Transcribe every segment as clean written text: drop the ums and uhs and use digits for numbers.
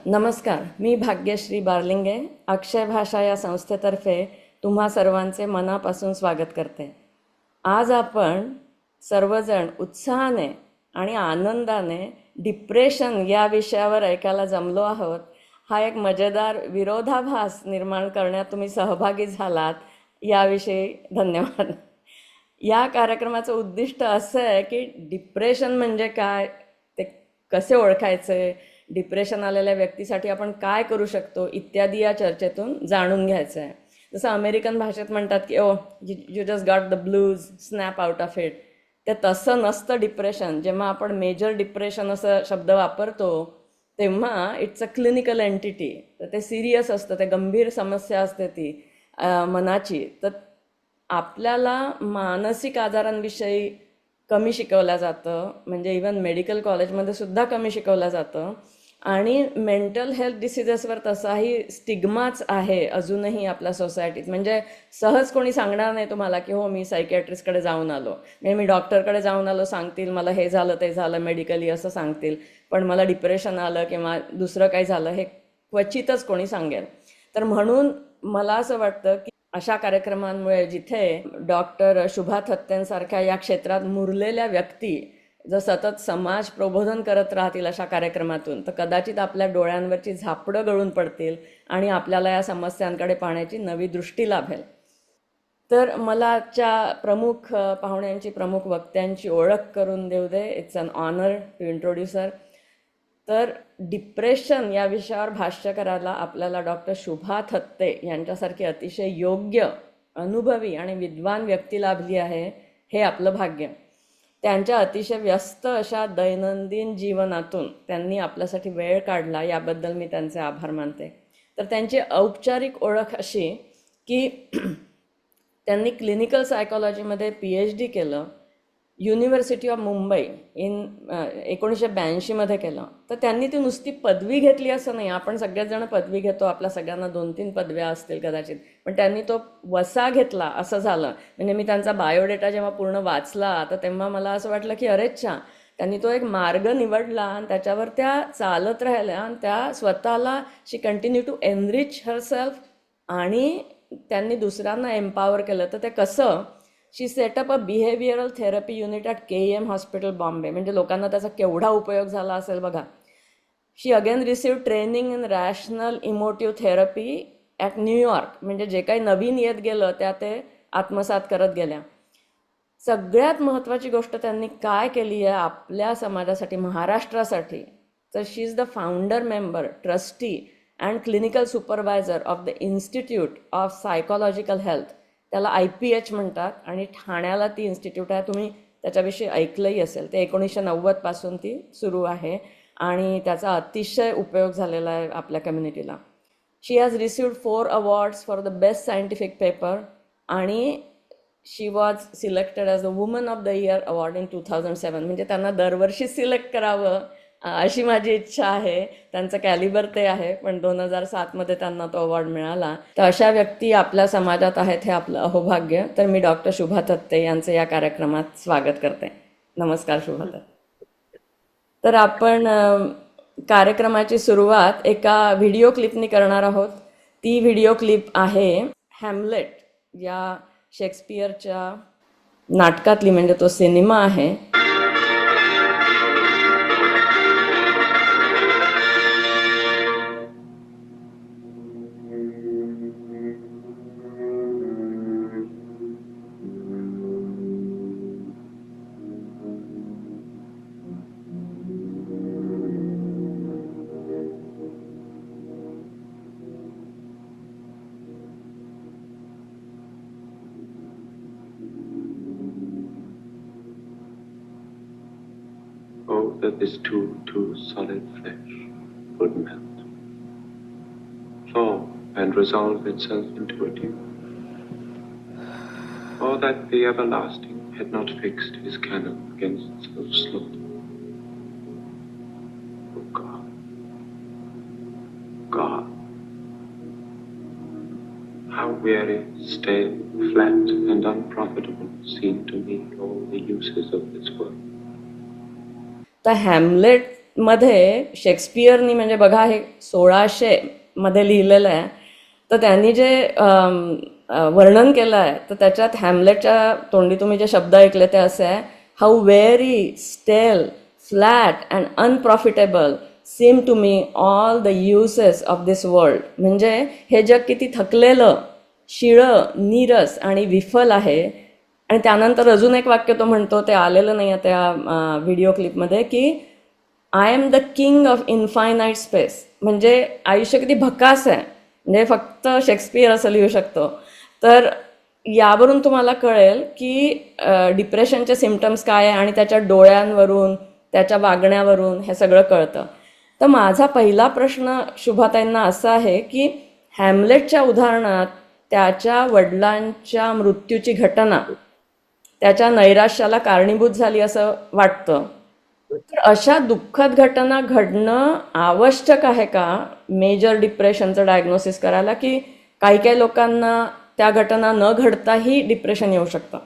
नमस्कार, मी भाग्यश्री बारलिंगे अक्षय भाषा या संस्थेतर्फे तुम्हा सर्वांचे मनापासून स्वागत करते. आज आपण सर्वजण उत्साहाने आणि आनंदाने डिप्रेशन या विषयावर ऐकायला जमलो आहोत. हा एक मजेदार विरोधाभास निर्माण करण्यात तुम्ही सहभागी झालात याविषयी धन्यवाद. या कार्यक्रमाचं उद्दिष्ट असं आहे की डिप्रेशन म्हणजे काय, ते कसे ओळखायचे, डिप्रेशन आलेल्या व्यक्तीसाठी आपण काय करू शकतो इत्यादी या चर्चेतून जाणून घ्यायचं आहे. जसं अमेरिकन भाषेत म्हणतात की you just got the blues, snap out of it. ते तसं नसतं डिप्रेशन. जेव्हा आपण मेजर डिप्रेशन असं शब्द वापरतो तेव्हा इट्स अ क्लिनिकल एंटिटी. तर ते सिरियस असतं, ते गंभीर समस्या असते ती मनाची. तर आपल्याला मानसिक आजारांविषयी कमी शिकवलं जातं, म्हणजे इवन मेडिकल कॉलेजमध्ये सुद्धा कमी शिकवलं जातं. आणि मेंटल हेल्थ डिसिजेसवर तसाही स्टिग्माच आहे अजूनही आपल्या सोसायटीत. म्हणजे सहज कोणी सांगणार नाही तुम्हाला की हो मी सायकॅट्रिस्टकडे जाऊन आलो, म्हणजे मी डॉक्टरकडे जाऊन आलो, सांगतील मला हे झालं ते झालं मेडिकली असं सांगतील, पण मला डिप्रेशन आलं किंवा दुसरं काही झालं हे क्वचितच कोणी सांगेल. तर म्हणून मला असं वाटतं की अशा कार्यक्रमांमुळे जिथे डॉक्टर शुभा थत्तेंसारख्या या क्षेत्रात मुरलेल्या व्यक्ती जर सतत समाज प्रबोधन करत राहतील अशा कार्यक्रमातून, तर कदाचित आपल्या डोळ्यांवरची झापडं गळून पडतील आणि आपल्याला या समस्यांकडे पाहण्याची नवी दृष्टी लाभेल. तर मला आजच्या प्रमुख पाहुण्यांची, प्रमुख वक्त्यांची ओळख करून देऊ दे. It's an honour to introduce her. तर डिप्रेशन या विषयावर भाष्य करायला आपल्याला डॉक्टर शुभा थत्ते यांच्यासारखी अतिशय योग्य, अनुभवी आणि विद्वान व्यक्ती लाभली आहे, हे आपलं भाग्य. त्यांच्या अतिशय व्यस्त अशा दैनंदिन जीवनातून त्यांनी आपल्यासाठी वेळ काढला, याबद्दल मी त्यांचे आभार मानते. तर त्यांची औपचारिक ओळख अशी की त्यांनी क्लिनिकल सायकॉलॉजीमध्ये PhD केलं, युनिव्हर्सिटी ऑफ मुंबई इन 1982 केलं. तर त्यांनी ती नुसती पदवी घेतली असं नाही. आपण सगळेच जण पदवी घेतो, आपल्या सगळ्यांना 2-3 पदव्या असतील कदाचित, पण त्यांनी तो वसा घेतला असं झालं. म्हणजे मी त्यांचा बायोडेटा जेव्हा पूर्ण वाचला तर तेव्हा मला असं वाटलं की अरेच्छा, त्यांनी तो एक मार्ग निवडला आणि त्याच्यावर त्या चालत राहिल्या आणि त्या स्वतःला she continue to enrich herself आणि त्यांनी दुसऱ्यांना एम्पावर केलं. तर ते कसं, she set up a behavioural therapy unit at KEM hospital Bombay. म्हणजे लोकांना त्याचा केवढा उपयोग झाला असेल बघा. She again receive training in rational emotive therapy at New York. म्हणजे जे काही नवीन येत गेलं त्या ते आत्मसात करत गेल्या. सगळ्यात महत्त्वाची गोष्ट त्यांनी काय केली आहे आपल्या समाजासाठी, महाराष्ट्रासाठी, तर she is the founder member, trustee and clinical supervisor of the institute of psychological health. त्याला IPH म्हणतात आणि ठाण्याला ती इन्स्टिट्यूट आहे. तुम्ही त्याच्याविषयी ऐकलंही असेल. ते 1990 पासून ती सुरू आहे आणि त्याचा अतिशय उपयोग झालेला आहे आपल्या कम्युनिटीला. She has received 4 awards for the best scientific paper आणि she was selected as the woman of the year award in 2007. म्हणजे त्यांना दरवर्षी सिलेक्ट करावं अशी माझी इच्छा आहे. त्यांचं कॅलिबर ते आहे, पण 2007 त्यांना तो अवॉर्ड मिळाला. तर अशा व्यक्ती आपल्या समाजात आहेत, हे आपलं अहोभाग्य. तर मी डॉक्टर शुभा थत्ते यांचं या कार्यक्रमात स्वागत करते. नमस्कार शुभा थत्ते. तर आपण कार्यक्रमाची सुरुवात एका व्हिडिओ क्लिपनी करणार आहोत. ती व्हिडिओ क्लिप आहे हॅमलेट या शेक्सपियरच्या नाटकातली, म्हणजे तो सिनेमा आहे. Oh, that this too solid flesh would melt, thaw and resolve itself into a dew. Oh, that the everlasting had not fixed his cannon against so slow. Oh, God, God, how weary, stale, flat, and unprofitable seem to me all the uses of this world. तर Hamlet मध्ये शेक्सपियरनी म्हणजे बघा हे 1600 मध्ये लिहिलेलं आहे, तर त्यांनी जे वर्णन केलं आहे तर त्याच्यात हॅमलेटच्या तोंडी तुम्ही जे शब्द ऐकले ते असे आहे, how very stale flat and unprofitable seem to me all the uses of this world. म्हणजे हे जग किती थकलेलं, शिळं, नीरस आणि विफल आहे. आणि त्यानंतर अजून एक वाक्य तो म्हणतो, ते आलेलं नाही आहे त्या व्हिडिओ क्लिपमध्ये, की I am the king of infinite space. म्हणजे आयुष्य किती भकास आहे, म्हणजे फक्त शेक्सपियर असं लिहू शकतो. तर यावरून तुम्हाला कळेल की डिप्रेशनचे सिम्पटम्स काय आहे आणि त्याच्या डोळ्यांवरून, त्याच्या वागण्यावरून हे सगळं कळतं. तर माझा पहिला प्रश्न शुभाताईंना असा आहे की हॅमलेटच्या उदाहरणात त्याच्या वडिलांच्या मृत्यूची घटना त्याच्या नैराश्याला कारणीभूत झाली असं वाटतं. तर अशा दुःखद घटना घडणं आवश्यक आहे का मेजर डिप्रेशनचं डायग्नोसिस करायला, की काही काही लोकांना त्या घटना न घडताही डिप्रेशन येऊ शकतं?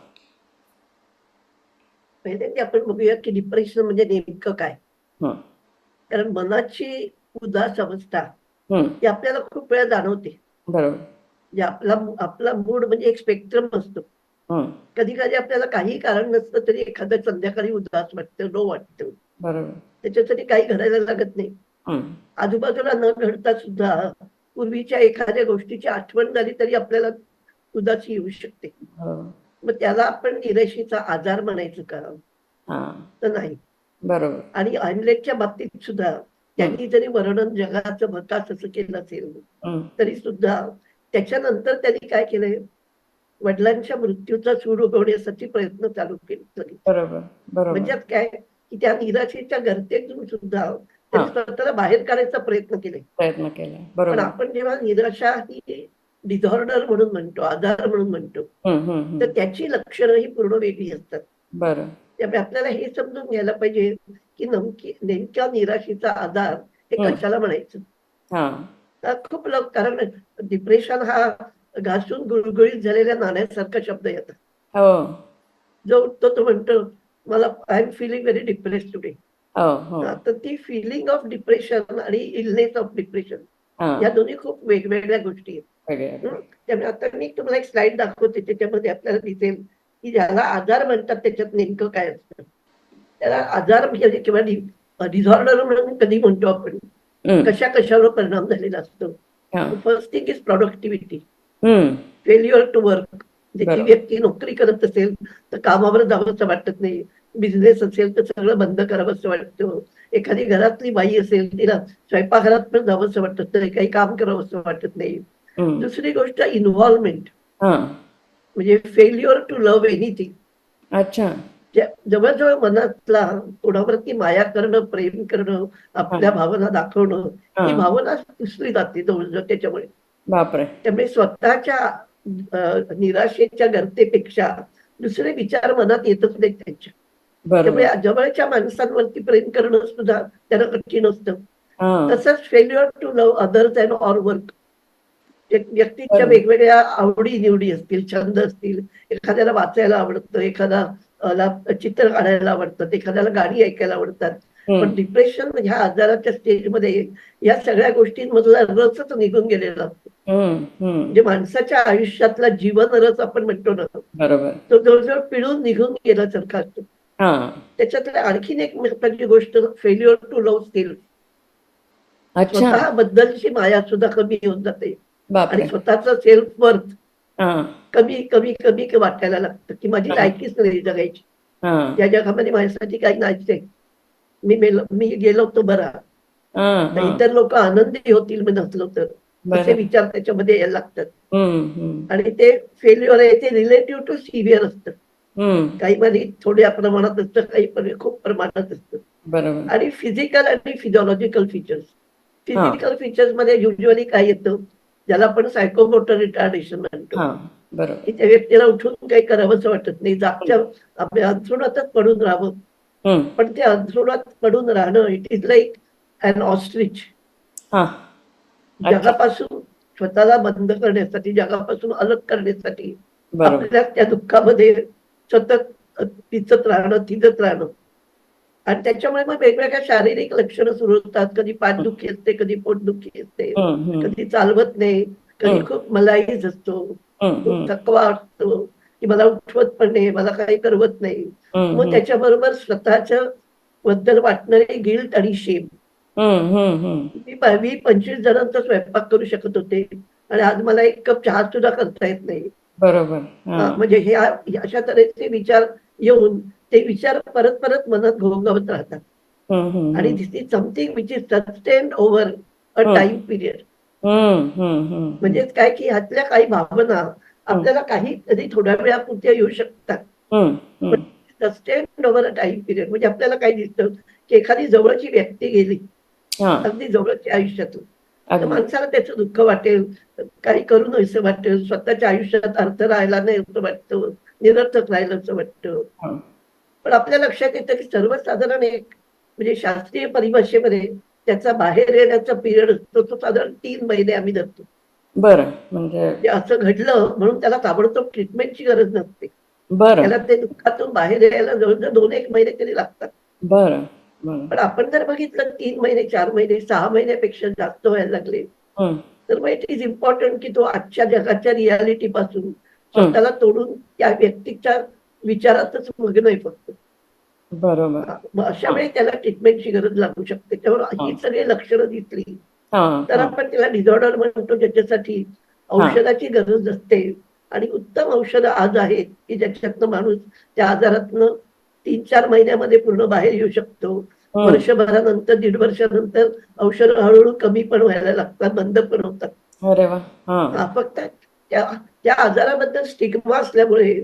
पहिले ते आपण बघूया की डिप्रेशन म्हणजे नेमकं काय. हं, कारण मनाची उदास अवस्था हं, ही आपल्याला खूप वेळा जाणवते. बरोबर. म्हणजे आपला आपला मूड म्हणजे एक स्पेक्ट्रम असतो. हं, कधी कधी आपल्याला काही कारण नसतं तरी एखाद्या संध्याकाळी उदास वाटतं, लो वाटतं. बरोबर. त्याच्यासाठी काही घडायला लागत नाही. हं, आजूबाजूला न घडता सुद्धा पूर्वीच्या एखाद्या गोष्टीची आठवण झाली तरी आपल्याला उदासी येऊ शकते. बरोबर. मग त्याला आपण निराशेचा आजार म्हणायचं का? हां, तर नाही. बरोबर. आणि हॅमलेटच्या बाबतीत सुद्धा त्यांनी जरी वर्णन जगाचं भकास असं केलं असेल हं, तरी सुद्धा त्याच्यानंतर त्यांनी काय केलंय, वडिलांच्या मृत्यूचा सूड उगवण्यासाठी प्रयत्न चालू केले. बरोबर. बरोबर. म्हणजे काय की त्या निराशेच्या गर्तेतून सुद्धा त्यांनी हां, स्वतःला बाहेर काढायचा प्रयत्न केले. प्रयत्न केला. पण बरोबर. आपण जेव्हा निराशा ही डिझॉर्डर म्हणून म्हणतो, आजार म्हणून म्हणतो, हं, हं, हं. तर त्याची लक्षणं ही पूर्ण वेगळी असतात. बरं. त्यामुळे आपल्याला हे समजून घ्यायला पाहिजे की नेमक्या निराशेचा आधार हे हं. कशाला म्हणायचं. हां, तर खूप लोक, कारण डिप्रेशन हा घासून गुळगुळीत झालेल्या नाण्यासारखा शब्द येतात. हो, जो तो म्हणतो मला I am feeling very depress today. हो, हो. तर ती फिलिंग ऑफ डिप्रेशन आणि इलनेस ऑफ डिप्रेशन हां, या दोन्ही खूप वेगवेगळ्या गोष्टी आहेत. वेगळे. त्यामुळे आता मी तुम्हाला एक स्लाइड दाखवते, त्याच्यामध्ये आपल्याला दिसेल की ज्याला आजार म्हणतात त्याच्यात नेमकं काय असतं. त्याला आजार म्हणजे किंवा डिझॉर्डर म्हणून कधी म्हणतो आपण, हं, कशा कशावर परिणाम झालेला असतो. हां, फर्स्ट थिंग इज प्रॉडक्टिव्हिटी, हं, फेल्युअर टू वर्क. जी बरोबर. व्यक्ती नोकरी करत असेल तर कामावर जावंसं वाटत नाही. बिझनेस असेल तर सगळं बंद करावंसं वाटतं. एखादी घरातली बाई असेल तिला स्वयंपाकघरात पण जावंसं वाटत नाही, काही काम करावंसं वाटत नाही. हं, दुसरी गोष्ट इन्व्हॉल्वमेंट, हां, म्हणजे फेल्युअर टू लव्ह एनिथिंग. अच्छा. जवळजवळ मनातला कोणावरती माया करणं, प्रेम करणं, आपल्या हां, भावना दाखवणं, ही हां, भावना पुसली जाते जवळजवळ त्याच्यामुळे. बापरे! त्यामुळे स्वतःच्या निराशेच्या गर्तेपेक्षा दुसरे विचार मनात येतच नाहीत त्यांच्या. त्यामुळे बरोबर. जवळच्या माणसांवरती प्रेम करणं सुद्धा त्यांना कठीण असतं. हां, तसंच failure to love others and or work. व्यक्तीच्या बरोबर. वेगवेगळ्या आवडी निवडी असतील, छंद असतील. एखाद्याला वाचायला आवडतं, एखाद्याला चित्र काढायला आवडतं, एखाद्याला गाणी ऐकायला आवडतात. हं, पण डिप्रेशन ह्या आजाराच्या स्टेजमध्ये या सगळ्या गोष्टींमधला रसच निघून गेलेला असतो. हं, हं, म्हणजे माणसाच्या आयुष्यातला जीवन रस आपण म्हणतो ना, बरोबर. तो जवळजवळ पिळून निघून गेल्यासारखा असतो. हां, त्याच्यातल्या आणखीन एक महत्वाची गोष्ट फेल्युअर टू लव्ह स्किल. अच्छा. स्वतःबद्दलची माया सुद्धा कमी होऊन जाते आणि बापरे! स्वतःचं सेल्फ वर्थ हां, कमी कमी कमी वाटायला लागतं की माझी हां, लायकीच नाही जगायची. हां, या जगामध्ये माझ्यासाठी काही नाहीच आहे. मी गेलो तो बरा, हां, तर हां, इतर लोक आनंदी होतील मी नसलो तर, असे बरं. विचार त्याच्यामध्ये यायला लागतात. हं, हं, आणि ते फेल्युअर आहे ते रिलेटिव्ह टू सिव्हिअर असतं. हं, काही मध्ये थोड्या प्रमाणात असतं, काही पण खूप प्रमाणात असतं. बरोबर. आणि फिजिकल आणि फिजिओलॉजिकल फीचर्स. हां, फिजिकल फीचर्स मध्ये युजली काय येतं, ज्याला आपण सायकोमोटर रिटार्डेशन म्हणतो, हां, बरोबर. की त्या व्यक्तीला उठून काही करावंसं वाटत नाही, हं, जागच्या आपल्या अंथरुणातच पडून राहावं. हं, पण ते अंथरुणात पडून राहणं it is like an ostrich. हां, अच्छा. जगापासून स्वतःला बंद करण्यासाठी, जगापासून अलग करण्यासाठी बरोबर. आपल्या त्या दुःखामध्ये सतत पिचत राहणं, थिजत राहणं. आणि त्याच्यामुळे मग वेगवेगळ्या शारीरिक लक्षणं सुरू होतात. कधी पाठदुखी असते, कधी पोटदुखी असते, हम्म. कधी चालवत नाही, कधी हम्म. खूप मलाईज असतो, खूप हम्म. थकवा वाटतो, की मला उठवत पण नाही, मला काही करवत नाही. मग हम्म. त्याच्याबरोबर स्वतःच्या बद्दल वाटणारे गिल्ट आणि शेम. हम्म. मी 20-25 जणांचा स्वयंपाक करू शकत होते आणि आज मला एक कप चहा सुद्धा करता येत नाही. बरोबर. हा. म्हणजे हे अशा तऱ्हेचे विचार येऊन ते विचार परत परत मनात घोंगावत राहतात. आणि hmm. This is something which is sustained over a hmm. Time period. Hmm. म्हणजेच काय की ह्यातल्या काही भावना आपल्याला काही कधी थोड्या वेळापुरत्या येऊ शकतात, पण हम्म. Sustained over a time period. म्हणजे आपल्याला काय दिसतं की एखादी जवळची व्यक्ती गेली, हा. अगदी जवळची आयुष्यातून, तर अगदी. माणसाला त्याचं दुःख वाटेल, काही करू नयेसं वाटेल, स्वतःच्या आयुष्यात अर्थ राहायला नाही असं वाटतं, निरर्थक राहिलं असं वाटतं. हा. पण आपल्या लक्षात येतं की सर्वसाधारण एक म्हणजे शास्त्रीय परिभाषेमध्ये त्याचा बाहेर येण्याचा पिरियड असतो तो साधारण 3 महिने आम्ही धरतो. बरं. म्हणजे म्हणजे असं घडलं म्हणून त्याला ताबडतोब ट्रीटमेंटची गरज नसते. बरं. त्याला ते दुःखातून बाहेर यायला जवळजवळ 2-1 महिने तरी लागतात. बरं. बरं. पण आपण जर बघितलं 3 महिने, 4 महिने, 6 महिन्यापेक्षा जास्त व्हायला लागले, हम्म. तर मग इट इज इम्पॉर्टंट की तो आजच्या जगाच्या रियालिटी पासून हम्म. स्वतःला तोडून त्या व्यक्तीच्या विचारातच मग्न आहे फक्त. बरोबर. मग अशा हा. वेळी त्याला ट्रीटमेंटची गरज लागू शकते. त्यामुळे हा. ही सगळी लक्षणं दिसली हा. तर हा. आपण त्याला डिसऑर्डर म्हणतो, ज्याच्यासाठी हा. औषधाची गरज असते. आणि उत्तम औषधं आज आहेत की ज्याच्यातनं माणूस त्या आजारातनं 3-4 महिन्यामध्ये पूर्ण बाहेर येऊ शकतो. हम्म. वर्षभरानंतर, 1.5 वर्षानंतर औषधं हळूहळू कमी पण व्हायला लागतात, बंद पण होतात. अरे वा. हा. फक्त त्या त्या आजाराबद्दल स्टिग्मा असल्यामुळे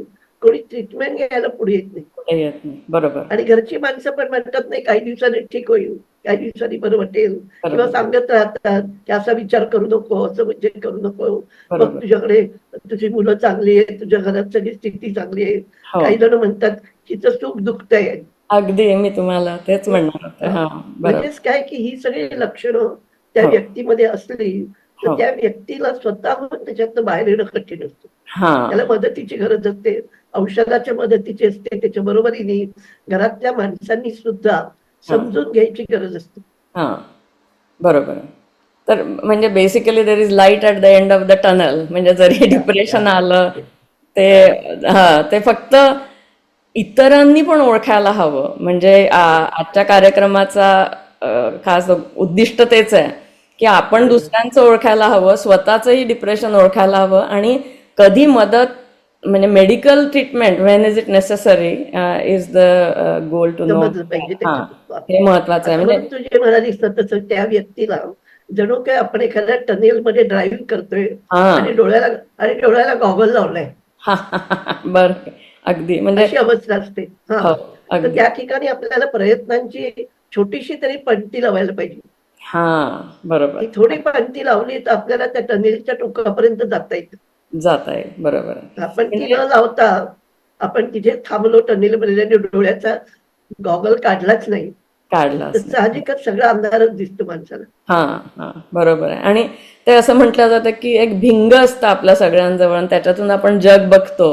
कोणी ट्रीटमेंट घ्यायला पुढे येत नाही. कुठे येत नाही. बरोबर. आणि घरची माणसं पण म्हणतात नाही काही दिवसांनी ठीक होईल, काही दिवसांनी बरं वाटेल, किंवा बरोबर. सांगत राहतात की असा विचार करू नको, असं म्हणजे करू नको, मग बरोबर. तुझ्याकडे तुझी मुलं चांगली आहेत, तुझ्या घरात सगळी स्थिती चांगली आहे. हो. काही जण म्हणतात तिचं सुख दुखतंय. अगदी मी तुम्हाला तेच म्हणणार होते. हा. बरोबर. म्हणजेच काय की ही सगळी लक्षणं त्या हो. व्यक्तीमध्ये असली तर हो. त्या व्यक्तीला स्वतःहून त्याच्यातनं बाहेर येणं कठीण असतं. हा. त्याला मदतीची गरज असते, औषधाच्या मदतीची असते, त्याच्या बरोबरीने घरातल्या माणसांनी सुद्धा हा. समजून घ्यायची गरज असते. हा. बरोबर आहे. तर म्हणजे basically there is light at the end of the tunnel. म्हणजे जरी डिप्रेशन आलं ते ते फक्त इतरांनी पण ओळखायला हवं. म्हणजे आजच्या कार्यक्रमाचा खास उद्दिष्ट तेच आहे की आपण दुसऱ्यांचं ओळखायला हवं, स्वतःचंही डिप्रेशन ओळखायला हवं आणि कधी मदत म्हणजे medical treatment when is it necessary is the goal to know. समजलं पाहिजे हा. त्याच्यात. हे महत्वाचं आहे. आता म्हणजे म्हणून तू जे म्हणालीस ना तसं त्या व्यक्तीला जणू काय आपण एखाद्या टनेल मध्ये ड्रायव्हिंग करतोय आणि हा. डोळ्याला गॉगल लावलाय, बर. अगदी म्हणजे अशी अवस्था असते. हो. तर अगदी. त्या ठिकाणी आपल्याला प्रयत्नांची छोटीशी तरी पणती लावायला पाहिजे. हा. बरोबर. ती थोडी पणती लावली तर आपल्याला त्या टनेलच्या टोकापर्यंत जाता येतं. जात आहे. बरोबर आहे. आपण ती म्हणजे न लावता आपण तिथे थांबलो टनेलमध्ये आणि डोळ्याचा गॉगल काढलाच नाही तर काढलाच नाही. साहजिकच सगळा अंधारच दिसतो माणसाला. हा. हा. बरोबर आहे. आणि ते असं म्हटलं जातं की एक भिंग असतं आपल्या सगळ्यांजवळ आणि त्याच्यातून आपण जग बघतो.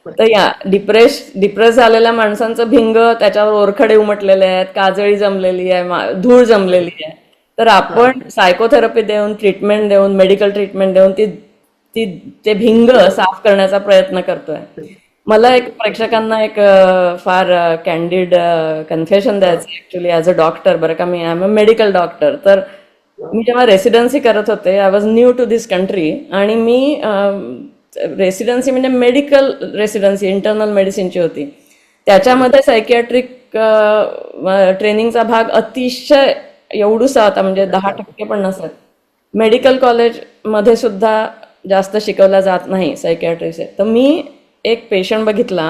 तर या डिप्रेस झालेल्या माणसांचं भिंग, त्याच्यावर ओरखडे उमटलेले आहेत, काजळी जमलेली आहे, धूळ जमलेली आहे. तर आपण सायकोथेरपी देऊन, ट्रीटमेंट देऊन, मेडिकल ट्रीटमेंट देऊन ती ती ते भिंग साफ करण्याचा प्रयत्न करतोय. मला एक प्रेक्षकांना एक फार कॅन्डिड कन्फेशन द्यायचं ऍक्च्युली ॲज अ डॉक्टर. बरं का, मी I am a medical doctor. तर मी जेव्हा रेसिडेन्सी करत होते, I was new to this country, आणि मी रेसिडेन्सी म्हणजे मेडिकल रेसिडेन्सी इंटरनल मेडिसिनची होती. त्याच्यामध्ये सायकियाट्रिक ट्रेनिंगचा भाग अतिशय एवढूसा होता, म्हणजे 10% पण नसत. मेडिकल कॉलेजमध्ये सुद्धा जास्त शिकवला जात नाही सायकियाट्रिक्स. तर मी एक पेशंट बघितला,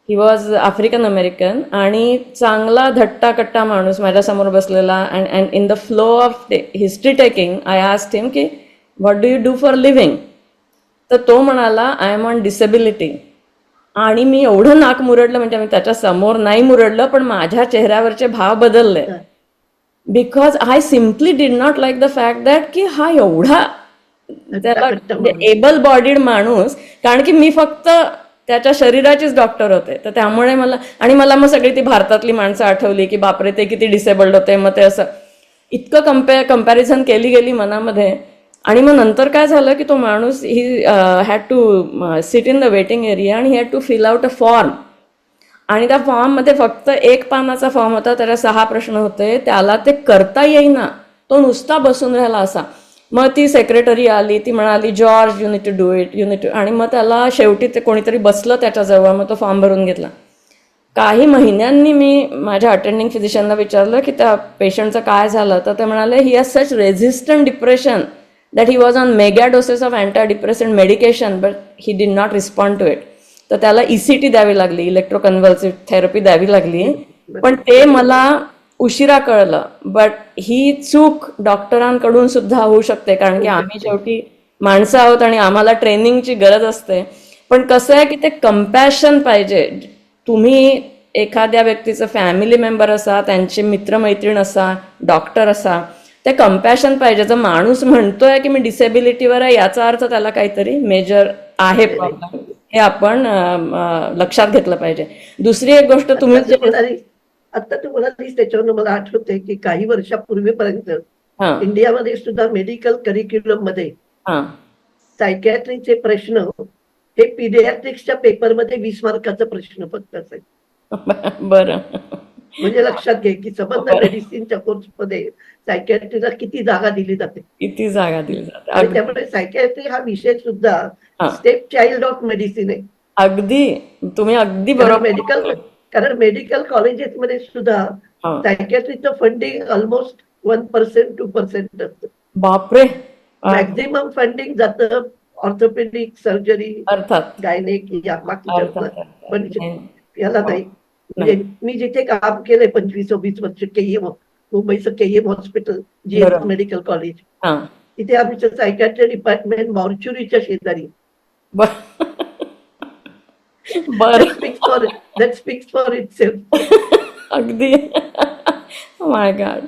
ही वॉज आफ्रिकन अमेरिकन, आणि चांगला धट्टाकट्टा माणूस माझ्यासमोर बसलेला. And in the flow of history taking I asked him की what do you do for living. तर तो म्हणाला आय एम ऑन डिसेबिलिटी. आणि मी एवढं नाक मुरडलं, म्हणजे मी त्याच्या समोर नाही मुरडलं पण माझ्या चेहऱ्यावरचे भाव बदलले. Because I simply did not like the fact that की हा एवढा त्याला एबल बॉडीड माणूस, कारण की मी फक्त त्याच्या शरीराचीच डॉक्टर होते. तर त्यामुळे मला मग सगळी ती भारतातली माणसं आठवली की बापरे ते किती डिसेबल्ड होते. मग ते असं इतकं कंपॅरिझन केली गेली मनामध्ये. आणि मग नंतर काय झालं की तो माणूस he had to sit in the waiting area आणि he had to fill out a form. आणि त्या फॉर्ममध्ये फक्त एक पानाचा फॉर्म होता, त्याला 6 प्रश्न होते, त्याला ते करता येईना, तो नुसता बसून राहिला असा. मग ती सेक्रेटरी आली, ती म्हणाली George you need to do it, you need to. आणि मग त्याला शेवटी ते कोणीतरी बसलं त्याच्याजवळ, मग तो फॉर्म भरून घेतला. काही महिन्यांनी मी माझ्या अटेंडिंग फिजिशियनला विचारलं की त्या पेशंटचं काय झालं, तर ते म्हणाले he has such resistant depression that he was on mega doses of anti depressant medication but he did not respond to it. तर त्याला ECT द्यावी लागली, इलेक्ट्रोकन्व्हल्सिव्ह थेरपी द्यावी लागली. पण ते मला उशिरा कळलं. बट ही चूक डॉक्टरांकडून सुद्धा होऊ शकते, कारण की आम्ही शेवटी माणसं आहोत आणि आम्हाला ट्रेनिंगची गरज असते. पण कसं आहे की ते कंपॅशन पाहिजे. तुम्ही एखाद्या व्यक्तीचं फॅमिली मेंबर असा, त्यांचे मित्रमैत्रीण असा, डॉक्टर असा, ते कंपॅशन पाहिजे. जर माणूस म्हणतोय की मी डिसेबिलिटीवर आहे, याचा अर्थ त्याला काहीतरी मेजर आहे प्रॉब्लेम, हे आपण लक्षात घेतलं पाहिजे. दुसरी एक गोष्ट तुम्ही आता तू म्हणालीस त्याच्यावर मला आठवते की काही वर्षापूर्वीपर्यंत हा इंडियामध्ये सुद्धा मेडिकल करिक्युलम मध्ये हा सायकॅट्रीचे प्रश्न हे पीडियाट्रिक्सच्या पेपरमध्ये 20 मार्काचा प्रश्न फक्त असायचा. बरं म्हणजे लक्षात घे की समज मेडिसिनच्या कोर्समध्ये सायकॅट्रीला किती जागा दिली जाते, किती जागा दिली आणि जाते. त्यामुळे सायकॅट्री हा विषय सुद्धा हा. स्टेप चाइल्ड ऑफ मेडिसिन आहे. अगदी तुम्ही अगदी बरोबर. कारण मेडिकल कॉलेजेसमध्ये सुद्धा हा. सायकॅट्रीचं फंडिंग ऑलमोस्ट 1% 2% असतं. बापरे. मॅक्झिमम फंडिंग जातं ऑर्थोपेडिक सर्जरी, अर्थात गायनेक या बाकीच्या. पण नाही. याला नाही. म्हणजे मी जिथे काम केलंय 25-26 वर्ष KEM, मुंबईचं KEM hospital, GH medical college, हा तिथे आमचं सायकॅट्री डिपार्टमेंट मॉर्च्युरीच्या शेजारी. बर That speaks for itself. अगदी माय गॉड.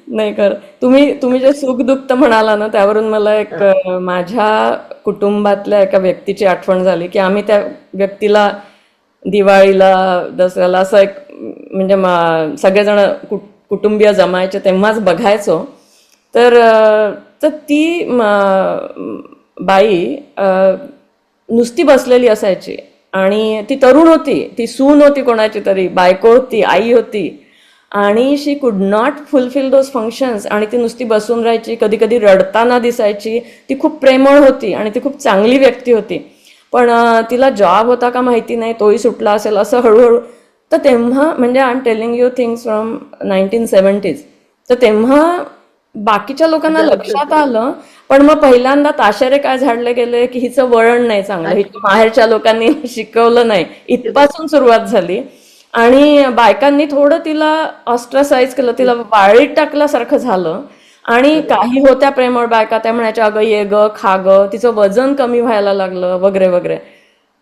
नाही कर तुम्ही जे सुख दुःख म्हणाला ना, त्यावरून मला एक माझ्या कुटुंबातल्या एका व्यक्तीची आठवण झाली की आम्ही त्या व्यक्तीला दिवाळीला, दसऱ्याला असं एक म्हणजे सगळेजण कुटुंबीय जमायचे तेव्हाच बघायचो. तर ती बाई नुसती बसलेली असायची आणि ती तरुण होती, ती सून होती, कोणाची तरी बायको होती, आई होती, आणि शी कुड नॉट फुलफिल दोज फंक्शन्स. आणि ती नुसती बसून राहायची, कधी कधी रडताना दिसायची. ती खूप प्रेमळ होती आणि ती खूप चांगली व्यक्ती होती. पण तिला जॉब होता का माहिती नाही, तोही सुटला असेल असं हळूहळू. तर तेव्हा म्हणजे I am telling you things from 1970s. तर तेव्हा बाकीच्या लोकांना लक्षात आलं. पण मग पहिल्यांदा ताशेरे काय झाडले गेले की हिचं वळण नाही चांगलं, हिच्या बाहेरच्या लोकांनी शिकवलं नाही, इथपासून सुरुवात झाली. आणि बायकांनी थोडं तिला ऑस्ट्रासाइज केलं, तिला वाळीत टाकल्यासारखं झालं. आणि काही होत्या प्रेमळ बायका, त्या म्हणायच्या अगं ये ग, खा ग, तिचं वजन कमी व्हायला लागलं वगैरे वगैरे.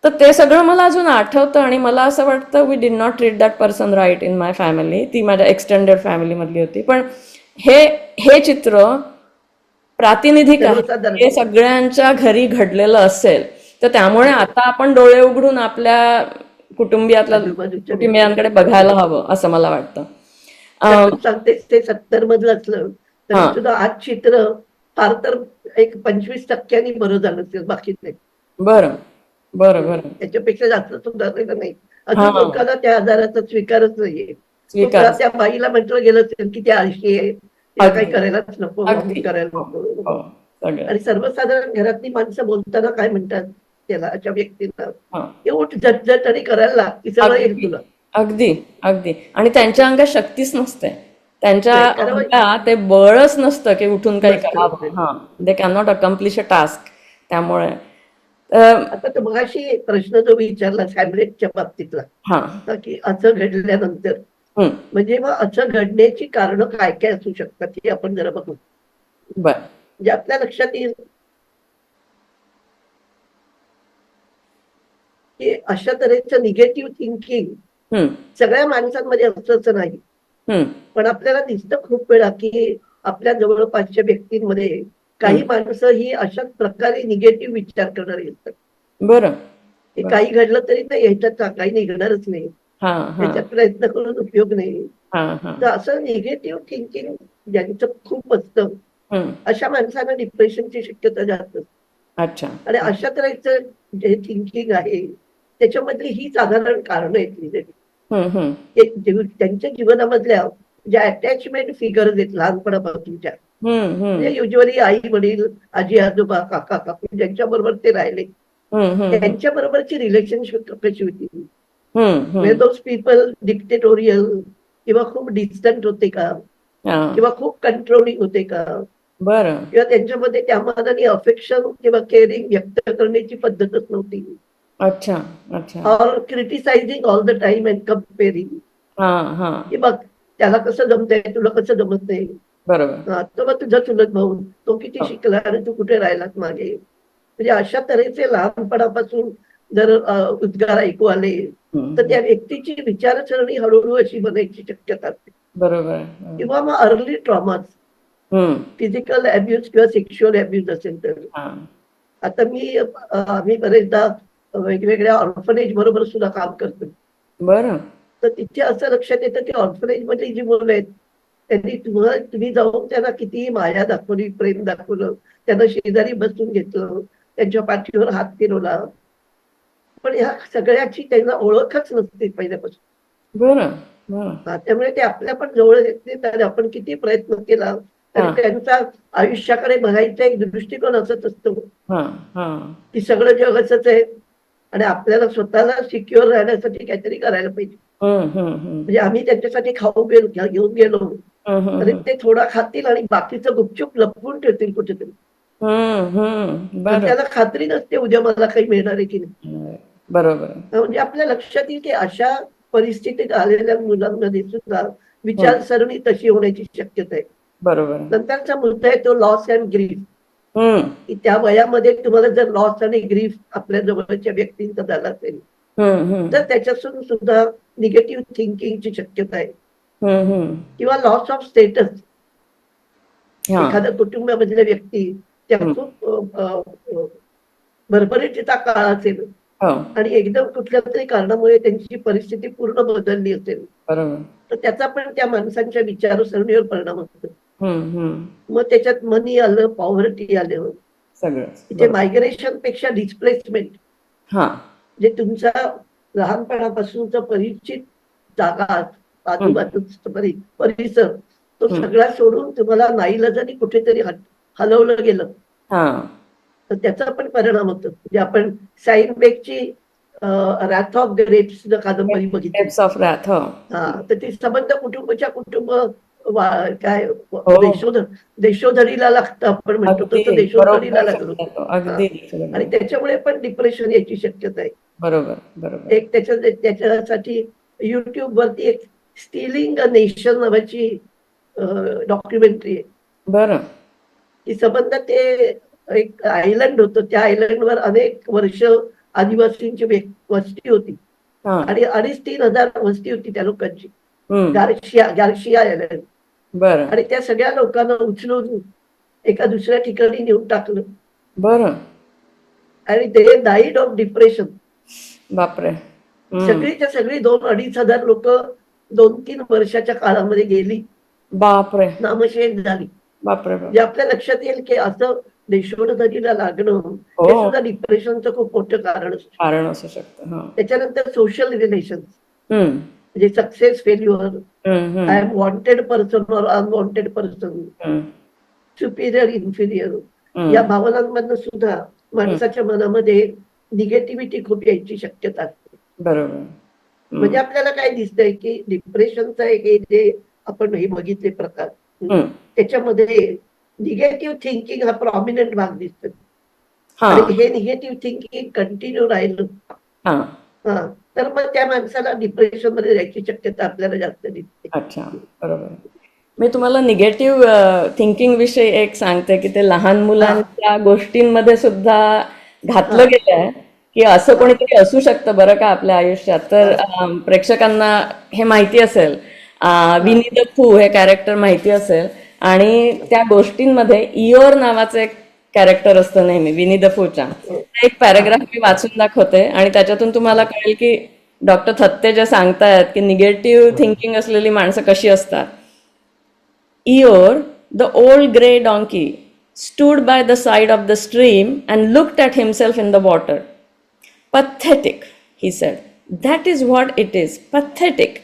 तर ते सगळं मला अजून आठवतं आणि मला असं वाटतं we did not treat that person right in my family. ती माझ्या एक्सटेंडेड फॅमिलीमधली होती. पण हे चित्र प्रातिनिधिक आहे, हे सगळ्यांच्या घरी घडलेलं असेल. तर त्यामुळे आता आपण डोळे उघडून आपल्या कुटुंबियांकडे बघायला हवं असं मला वाटतं. सांगते ते 70 मधलं असलं तरी सुद्धा आज चित्र फार तर एक 25% बरं झालं असेल, बाकी नाही. बरं बरं बरं. त्याच्यापेक्षा जास्त सुधारलेलं नाही. अजून लोकांना त्या आजाराचा स्वीकारच नाहीये. त्या बाईला म्हटलं गेलं असेल की त्या आळशी आहे, तिला काही करायलाच नको, करायला नको. आणि सर्वसाधारण घरातली माणसं बोलताना काय म्हणतात त्याला, अशा व्यक्तींना उठ झटझट आणि करायला लागते, सगळं येईल तुला. अगदी अगदी. आणि त्यांच्या अंगात शक्तीच नसते, त्यांच्या अंगात ते बळच नसतं की उठून काही करावं. They can not accomplish a task. त्यामुळे आता तर मगाशी प्रश्न जो विचारला हॅमलेटच्या बाबतीतला की असं घडल्यानंतर म्हणजे मग असं घडण्याची कारण काय काय असू शकतात हे आपण जरा बघू. म्हणजे आपल्या लक्षात येईल की अशा तऱ्हेचं निगेटिव्ह थिंकिंग सगळ्या माणसांमध्ये असं नाही. पण आपल्याला दिसतं खूप वेळा की आपल्या जवळपासच्या व्यक्तींमध्ये काही माणसं ही अशाच प्रकारे निगेटिव्ह विचार करणारी असतात. बरं. की काही घडलं तरी नाही, ह्याच्यात काही निघणारच नाही, हा हा ह्याच्यात प्रयत्न करून उपयोग नाही. हा हा तर असं निगेटिव्ह थिंकिंग ज्यांचं खूप असतं हम्म. अशा माणसांना डिप्रेशनची शक्यता जास्त असते. अच्छा. आणि अशा तऱ्हेचं जे थिंकिंग आहे त्याच्यामधली ही साधारण कारणं आहेत लिहिलेली. हम्म. त्यांच्या जीवनामधल्या ज्या अटॅचमेंट फिगर्स आहेत लहानपणापासूनच्या, म्हणजे हम्म. युजली आई वडील, आजी आजोबा, काका काकू ज्यांच्या बरोबर ते राहिले हम्म. त्यांच्या बरोबरची रिलेशनशिप कशी होती, हम्म. म्हणजे दोज पीपल डिक्टेटोरियल किंवा खूप डिस्टंट होते का, हा. किंवा खूप कंट्रोलिंग होते का, बरं. किंवा त्यांच्यामध्ये त्या मानाने अफेक्शन किंवा केअरिंग व्यक्त करण्याची पद्धतच नव्हती, अच्छा अच्छा. Or criticising all the time and comparing, हा हा. की बघ त्याला कसं जमतंय तुला कसं जमत नाही, बरोबर. तर मग तुझा चुलत भाऊ तो किती हो. शिकला आणि तू कुठे राहिलात मागे. म्हणजे अशा तऱ्हेचे लहानपणापासून जर उद्गार ऐकू आले तर हम्म. त्या व्यक्तीची विचारसरणी हळूहळू अशी बनायची शक्यता असते. बरोबर. किंवा मग अर्ली ट्रॉमाज, हम्म. फिजिकल अब्यूज किंवा सेक्शुअल अब्यूज असेल तर. हा. आता आम्ही बरेचदा वेगवेगळ्या ऑर्फनेज बरोबर सुद्धा काम करतो. बरं. तर तिथे असं लक्षात येतं की ऑर्फनेज मधली जी मुलं आहेत त्यांनी तुम्ही जाऊन त्यांना कितीही माया दाखवली, प्रेम दाखवलं, त्यांना शेजारी बसून घेतलं, त्यांच्या पाठीवर हात फिरवला, पण ह्या सगळ्याची त्यांना ओळखच नसते पहिल्यापासून. बरं. बरं. त्यामुळे ते आपल्या पण जवळ येत नाहीत आणि आपण किती प्रयत्न केला तरी हा त्यांचा आयुष्याकडे बघायचा एक दृष्टिकोन असत असतो हा हा. की सगळं जग असंच आहे आणि आपल्याला स्वतःला सिक्युअर राहण्यासाठी काहीतरी करायला पाहिजे. हम्म. म्हणजे आम्ही त्यांच्यासाठी घेऊन गेलो तरी ते थोडा खातील आणि बाकीचं गुपचूप लपवून ठेवतील कुठेतरी. आणि बरं. त्याला खात्री नसते उद्या मला काही मिळणार आहे की नाही. बरोबर. म्हणजे आपल्या लक्षात येईल की अशा परिस्थितीत आलेल्या मुलांमध्ये सुद्धा हम्म. विचारसरणी तशी होण्याची शक्यता आहे. बरोबर. नंतरचा मुद्दा आहे तो लॉस अँड ग्रीफ, हम्म. की त्या वयामध्ये तुम्हाला जर लॉस आणि ग्रीफ आपल्या जवळच्या व्यक्तींचा झाला असेल तर त्याच्यातून सुद्धा निगेटिव्ह थिंकिंगची शक्यता आहे. किंवा लॉस ऑफ स्टेटस, हा. एखाद्या कुटुंबामधल्या व्यक्ती त्या हम्म. खूप भरभराटीचा काळ असेल हो. आणि एकदम कुठल्या तरी कारणामुळे त्यांची परिस्थिती पूर्ण बदलली असेल बरोबर. तर त्याचा पण त्या माणसांच्या विचारसरणीवर परिणाम होतो. हम्म. मग त्याच्यात मनी आलं, पॉव्हर्टी आलं, सगळंच. इथे बरोबर. मायग्रेशन पेक्षा डिस्प्लेसमेंट, हा. जे तुमचा लहानपणापासूनचा परिचित जागा, हम्म. आजूबाजूचा परिसर तो हम्म. सगळा सोडून तुम्हाला नाईलाजाने कुठेतरी हलवलं गेलं हा. तर त्याचा पण परिणाम होतो. म्हणजे आपण साईनबेकची रॅथ ऑफ ग्रेप्स कादंबरी बघितली. Grapes of wrath. हो. तर ते संबंध कुटुंबाच्या कुटुंब काय हो. देशोधडीला लागतं आपण म्हणतो अगदी तसं देशोधडीला बरोबर लागलो. शब्द आहे तो. हा. अगदी आणि त्याच्यामुळे पण डिप्रेशन याची शक्यता आहे. बरोबर बरोबर. एक त्याच्यासाठी युट्यूब वरती एक स्टीलिंग अ नेशन नावाची डॉक्युमेंटरी आहे. बरं. की संबंध ते एक आयलंड होतं, त्या आयलंडवर अनेक वर्ष आदिवासींची वस्ती होती हा. आणि 2,500-3,000 वस्ती होती त्या लोकांची. हम्म. Garcia island. बरं. आणि त्या सगळ्या लोकांना उचलून एका दुसऱ्या ठिकाणी नेऊन टाकलं बरं. आणि ते डाईड ऑफ डिप्रेशन. बापरे. सगळीच्या सगळी 2,000-2,500 लोक 2-3 वर्षाच्या काळामध्ये गेली, बापरे. नामशेष झाली. बापरे बाप. म्हणजे आपल्या लक्षात येईल की असं देशोधडीला लागणं हो. हे सुद्धा डिप्रेशनचं खूप मोठं कारण असतं. कारण असू शकतं. हा. त्याच्यानंतर सोशल रिलेशन, हम्म. म्हणजे सक्सेस फेल्युअर, हम्म. I am wanted person or unwanted person, हम्म. सुपिरियर इन्फिरियर, हम्म. या भावनांमधनं सुद्धा माणसाच्या मनामध्ये निगेटिव्हिटी खूप यायची शक्यता असते. बरोबर. म्हणजे आपल्याला काय दिसतंय की डिप्रेशनचा एक हे जे आपण हे बघितले प्रकार त्याच्यामध्ये निगेटिव्ह थिंकिंग हा प्रॉमिनंट भाग दिसतो. हा आणि हे निगेटिव्ह थिंकिंग कंटिन्यू राहिलं हा. तर मग त्या माणसाला डिप्रेशन मध्ये जायची शक्यता आपल्याला जास्त दिसते. अच्छा. बरोबर. मी तुम्हाला निगेटिव्ह थिंकिंग विषयी एक सांगते की ते लहान मुलांच्या गोष्टींमध्ये सुद्धा घातलं गेलंय की असं कोणीतरी असू शकतं बरं का आपल्या आयुष्यात. तर प्रेक्षकांना हे माहिती असेल, विनी द पू हे कॅरेक्टर माहिती असेल आणि त्या गोष्टींमध्ये इयोर नावाचं एक कॅरेक्टर असतं नेहमी विनी द पूच्या. एक पॅराग्राफ मी वाचून दाखवते आणि त्याच्यातून तुम्हाला कळेल की डॉक्टर थत्ते जे सांगतायत की निगेटिव्ह थिंकिंग असलेली माणसं कशी असतात. Eeyore, the old grey donkey, stood by the side of the stream and looked at himself in the water. Pathetic, he said. That is what it is, pathetic.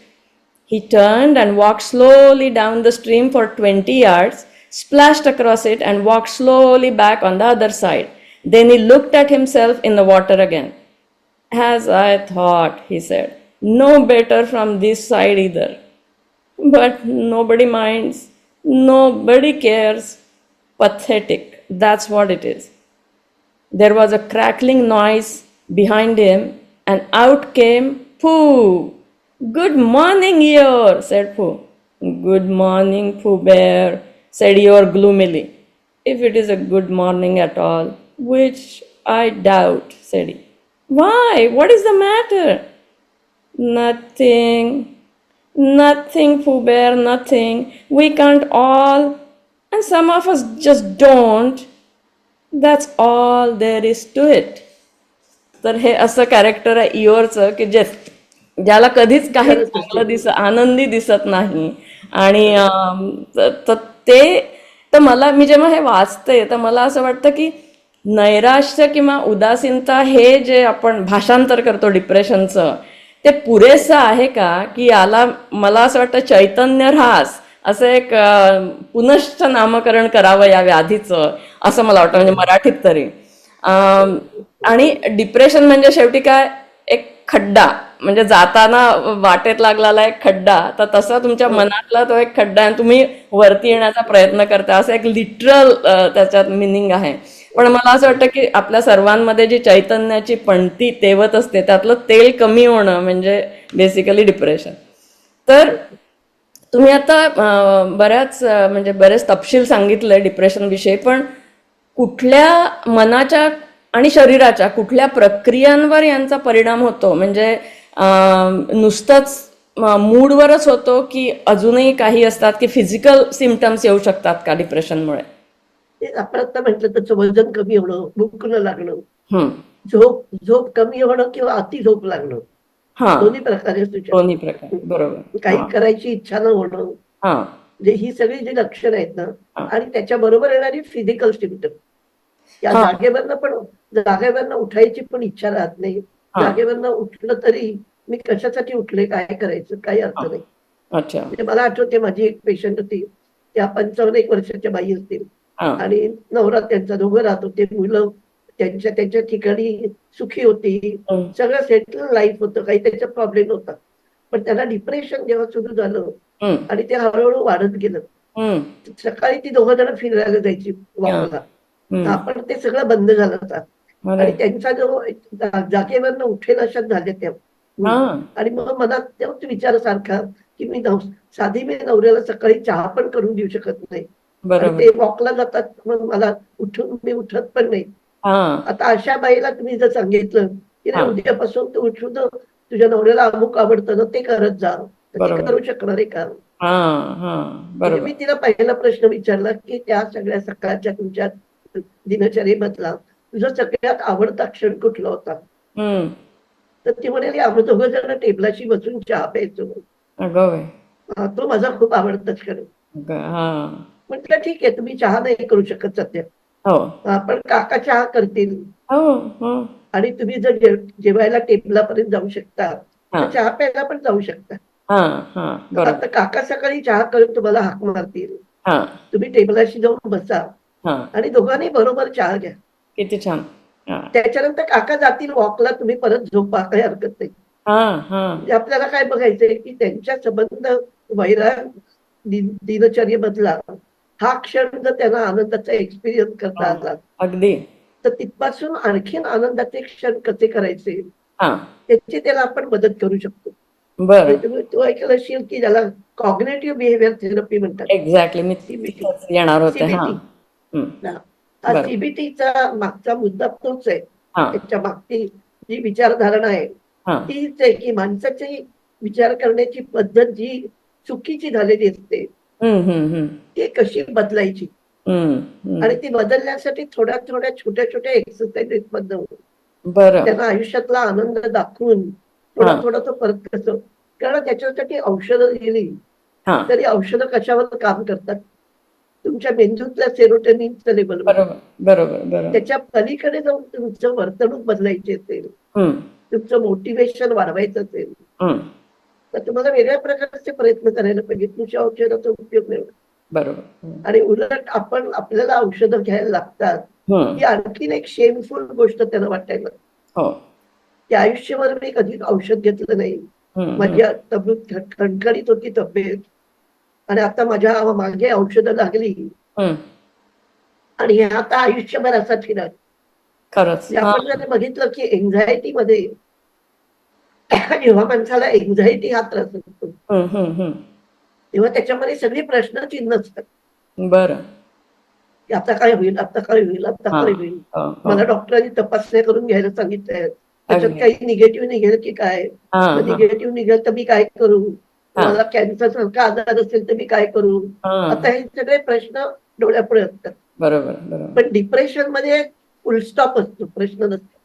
He turned and walked slowly down the stream for 20 yards, splashed across it, and walked slowly back on the other side. Then he looked at himself in the water again. As I thought, he said. No better from this side either. But nobody minds. Nobody cares. Pathetic. That's what it is. There was a crackling noise behind him, and out came Pooh. Good morning, Eeyore, said Pooh. Good morning, Pooh Bear, said Eeyore gloomily. If it is a good morning at all, which I doubt, said he. Why? What is the matter? Nothing. Nothing, Pooh Bear, nothing. We can't all, and some of us just don't. That's all there is to it. तर हे असं character आहे इयोरचं की ज्याला कधीच काही चांगलं आनंदी दिसत नाही. आणि तर मला मी जेव्हा हे वाचते तर मला असं वाटतं की नैराश्य किंवा उदासीनता हे जे आपण भाषांतर करतो डिप्रेशनचं ते पुरेसं आहे का की याला मला असं वाटतं चैतन्य ऱ्हास असं एक पुनश्च नामकरण करावं या व्याधीचं असं मला वाटतं म्हणजे मराठीत तरी. आणि डिप्रेशन म्हणजे शेवटी काय एक खड्डा म्हणजे जाताना वाटेत लागलेला एक खड्डा तर तसा तुमच्या मनातला तो एक खड्डा आणि तुम्ही वरती येण्याचा प्रयत्न करता असं एक लिटरल त्याच्यात मिनिंग आहे. पण मला असं वाटतं की आपल्या सर्वांमध्ये जी चैतन्याची पणती तेवत असते त्यातलं तेल कमी होणं म्हणजे बेसिकली डिप्रेशन. तर तुम्ही आता बरेच तपशील सांगितलंय डिप्रेशन विषयी, पण कुठल्या मनाच्या आणि शरीराच्या कुठल्या प्रक्रियांवर यांचा परिणाम होतो म्हणजे नुसतंच मूडवरच होतो की अजूनही काही असतात की फिजिकल सिम्पटम्स येऊ शकतात का डिप्रेशनमुळे? आपण आता म्हटलं त्याचं वजन कमी होणं, भूक न लागणं, झोप कमी होणं किंवा अति झोप लागणं, दोन्ही प्रकारे असू शकतात. दोन्ही प्रकार बरोबर. काही करायची इच्छा न होणं, म्हणजे ही सगळी जी लक्षणं आहेत ना आणि त्याच्या बरोबर येणारी फिजिकल सिम्पटम. या जागेवरनं उठायची पण इच्छा राहत नाही. जागेवरनं उठलं तरी मी कशासाठी उठले, काय करायचं, काही अर्थ नाही. म्हणजे मला आठवते माझी एक पेशंट होती, त्या 55 वर्षाच्या बाई असतील आणि नवरा त्यांचा, दोघं राहत होते, मुलं त्यांच्या ठिकाणी सुखी होती, सगळं सेटल लाईफ होतं, काही त्याचा प्रॉब्लेम नव्हता. पण त्यांना डिप्रेशन जेव्हा सुरू झालं आणि ते हळूहळू वाढत गेलं, सकाळी ती दोघं जण फिरायला जायची वॉकला, आपण ते सगळं बंद झालं होतं आणि त्यांचा जो जागेवरनं उठेल अशा झाल्या त्या. आणि मग मनात तेव्हाच विचार सारखा की मी नवऱ्याला सकाळी चहा पण करून देऊ शकत नाही, ते वॉकला जातात, मग मला मी उठत पण नाही. आता अशा बाईला तुम्ही जर सांगितलं की नाही उद्यापासून तू उठू दे, तुझ्या नवऱ्याला अमुक आवडतं ना ते करत जा, ते करू शकणार आहे का? मी तिला पहिला प्रश्न विचारला की त्या सगळ्या सकाळच्या तुमच्या दिनचर्येमधला तुझा सगळ्यात आवडता क्षण कुठला होता? तर ती म्हणाली आम्ही दोघं जण टेबलाशी बसून चहा प्यायचो, तो माझा खूप आवडता क्षण. म्हटलं ठीक आहे, तुम्ही चहा नाही करू शकत सध्या, पण काका चहा करतील आणि तुम्ही जर जेवायला टेबलापर्यंत जाऊ शकता तर चहा प्यायला पण जाऊ शकता. आता काका सकाळी चहा करून तुम्हाला हाक मारतील, तुम्ही टेबलाशी जाऊन बसा आणि दोघांनी बरोबर चहा घ्या. किती छान. त्याच्यानंतर काका जातील वॉकला, तुम्ही परत झोपा, काही हरकत नाही. म्हणजे आपल्याला काय बघायचंय की त्यांच्या संबंध वैराग दिनचर्येमधला हा क्षण जर त्यांना आनंदाचा एक्सपिरियन्स करता आला अगदी तर तिथपासून आणखीन आनंदाचे क्षण कसे करायचे त्याची त्याला आपण मदत करू शकतो. तुम्ही तो ऐकलं असेल की ज्याला कॉग्नेटिव्ह बिहेवियर थेरपी म्हणतात. एक्झॅक्टली, मी येणार होते. सीबीटीचा मागचा मुद्दा तोच आहे. त्याच्या मागची जी विचारधारणा आहे तीच आहे की माणसाची विचार करण्याची पद्धत जी चुकीची झालेली असते ती कशी बदलायची. हम्म. आणि ती बदलण्यासाठी थोड्या थोड्या छोट्या छोट्या एक्सरसाइजेस मधनं बरं. त्यांना आयुष्यातला आनंद दाखवून थोडा हा थोडा तो परत कसं, कारण त्याच्यासाठी औषधं दिली हा तरी औषधं कशावर काम करतात, तुमच्या मेंदूतल्या सेरोटोनिनच्या लेवलवर. बरोबर बरोबर बरोबर. त्याच्या पलीकडे जाऊन तुमचं वर्तणूक बदलायची असेल, हम्म तुमचं मोटिवेशन वाढवायचं असेल, हम्म. तर तुम्हाला वेगळ्या प्रकारचे प्रयत्न करायला पाहिजे. तुमच्या औषधाचा उपयोग नाही होत. बरोबर. हम्म. आणि उलट आपल्याला औषधं घ्यायला लागतात ही आणखीन एक शेमफुल गोष्ट त्यांना वाटायला लागते. हो. की आयुष्यभर मी कधी औषध घेतलं नाही, हम्म. माझी तब्येत खणखणीत होती तब्येत, आणि आता माझ्या मागे औषधं लागली हम्म. आणि हे आता आयुष्यभरासाठी लागली. खरंच. म्हणजे हा आपण जर बघितलं की एन्झायटी मध्ये जेव्हा माणसाला एन्झायटी हा त्रास होतो तेव्हा त्याच्यामध्ये सगळी प्रश्नचिन्ह असतात बरं. की आता काय होईल, आता काय होईल, आता हा काय होईल. हो हो. मला डॉक्टरांनी तपासण्या करून घ्यायला सांगितलंय, त्याच्यात अगदी. काही निगेटिव्ह निघेल की काय, हा मग हा निगेटिव्ह निघेल तर मी काय करू, हा मला कॅन्सर सारखा आजार असेल तर मी काय करू. आता हा. हे सगळे प्रश्न डोळ्यापुढे असतात. बरोबर बरोबर. पण डिप्रेशन मध्ये फुलस्टॉप असतो, प्रश्न नसतो.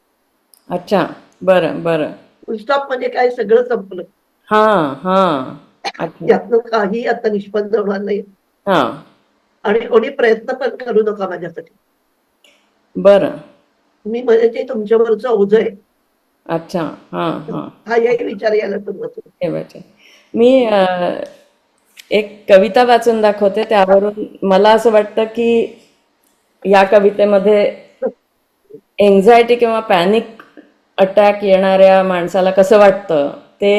अच्छा. बरं बरं. फुलस्टॉप म्हणजे काय, सगळं संपलं, हा हा. अच्छा. यातनं काही आता निष्पन्न होणार नाही हा. आणि कोणी प्रयत्न पण करू नका माझ्यासाठी. बरं. मी म्हणजे तुमच्यावरचं ओझं आहे, अच्छा. हा हा. हा याही विचार यायला सुरुवात होतो. हे बघा. मी एक कविता वाचून दाखवते, त्यावरून मला असं वाटतं की या कवितेमध्ये एन्झायटी किंवा पॅनिक अटॅक येणाऱ्या माणसाला कसं वाटतं ते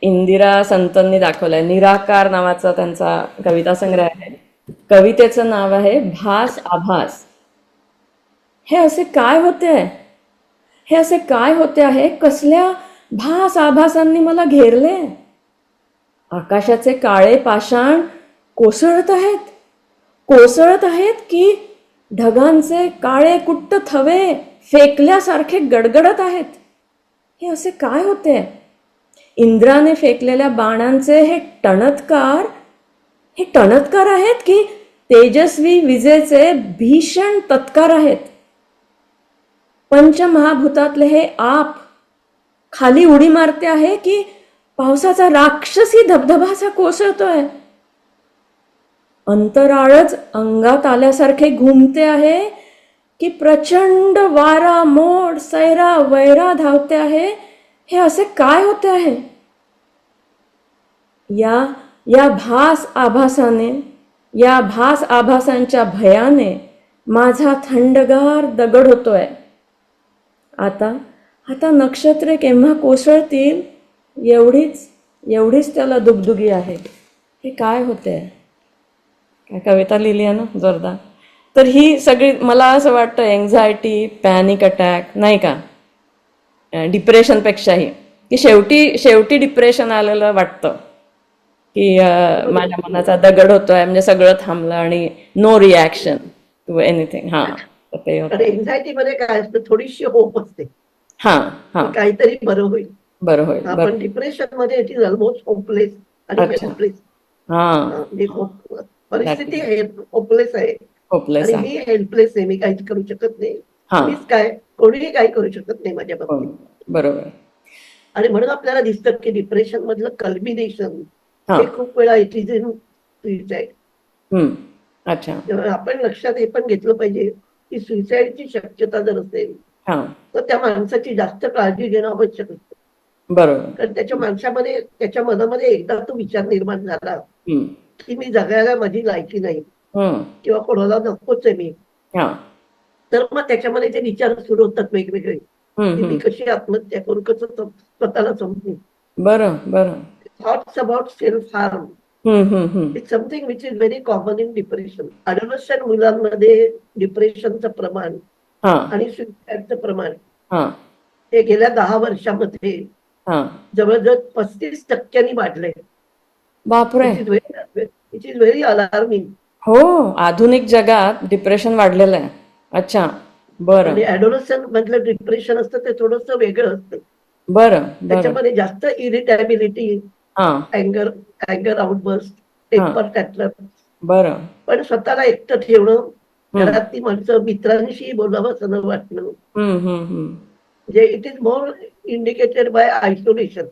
इंदिरा संतांनी दाखवलंय. निराकार नावाचा त्यांचा कविता संग्रह आहे. कवितेचं नाव आहे भास आभास. हे असे काय होते, हे असे काय होते आहे, कसल्या भास आभासांनी मला घेरले. आकाशाचे काळे पाषाण कोसळत आहेत, कोसळत आहेत की ढगांचे काळे कुट्ट थवे फेकल्यासारखे गडगडत आहेत. हे असे काय होते, इंद्राने फेकलेल्या बाणांचे हे टणत्कार, हे टणत्कार आहेत की तेजस्वी विजेचे भीषण तत्कार आहेत. पंचमहाभूतातले हे आप खाली उडी मारते आहे की पावसाचा राक्षसी धबधबाचा कोसळतोय. अंतराळच अंगात आल्यासारखे घुमते आहे की प्रचंड वारा मोड सैरा वैरा धावते आहे. हे असे काय होते आहे. या भास आभासाने, या भास आभासांच्या भयाने माझा थंडगार दगड होतोय. आता नक्षत्रे केव्हा कोसळतील एवढीच त्याला दुगदुगी आहे. हे काय होते. काय कविता लिहिली आहे ना, जोरदार. तर ही सगळी मला असं वाटतं एन्झायटी, पॅनिक अटॅक नाही का, डिप्रेशनपेक्षाही, की शेवटी डिप्रेशन आलेलं वाटतं की माझ्या मनाचा दगड होतोय, म्हणजे सगळं थांबलं आणि नो रिॲक्शन टू एनिथिंग. हा ते होतं. आणि एन्झायटी मध्ये काय असतं, थोडीशी होप असते हा हा. की काहीतरी बरं होईल. बरं होईल. आपण बरं. डिप्रेशन मध्ये इट इज ऑलमोस्ट होपलेस आणि अच्छा. हेल्पलेस. हा. परिस्थिती होपलेस आहे होपलेस आणि आहे. मी हेल्पलेस आहे, मी काहीच करू शकत नाही. हा. मीच काय, कोणीही काही करू शकत नाही माझ्या हो. बाबतीत. बरोबर. आणि म्हणून आपल्याला दिसतं की डिप्रेशन मधलं कल्मिनेशन हा. हे खूप वेळा इट इज इन सुइसाइड. अच्छा. आपण लक्षात हे पण घेतलं पाहिजे की सुइसाइडची शक्यता जर असेल हा. तर त्या माणसाची जास्त काळजी घेणं आवश्यक असतं. बरोबर. कारण त्याच्या मनामध्ये एकदा तो विचार निर्माण झाला की मी जगायला माझी लायकी नाही किंवा कोणाला नकोच आहे मी, हा. तर मग त्याच्यामध्ये ते विचार सुरू होतात वेगवेगळे की मी कशी आत्महत्या करू, कसं स्वतःला समजू. बरं बरं. Thoughts about self harm it's something which is very common in depression. Adolescent मुलांमध्ये डिप्रेशनचं प्रमाण हा आणि सुसाइडचं प्रमाण हा हे गेल्या 10 वर्षामध्ये हा. जवळजवळ 35% वाढलंय. बापरे. It is very alarming. हो, आधुनिक जगात डिप्रेशन वाढलेलं आहे. अच्छा. बरं आणि ऍडोलसंट मधलं डिप्रेशन असतं ते थोडंसं वेगळं असतं. बरं बरं. त्याच्यामध्ये जास्त इरिटॅबिलिटी, हा अँगर आउटबर्स्ट, टेम्पर टॅट्रम, बरं. पण स्वतःला एकटं ठेवणं, घरातली माणसं मित्रांशी बोलावं असं न वाटणं, हम्म. म्हणजे it is more indicated by isolation.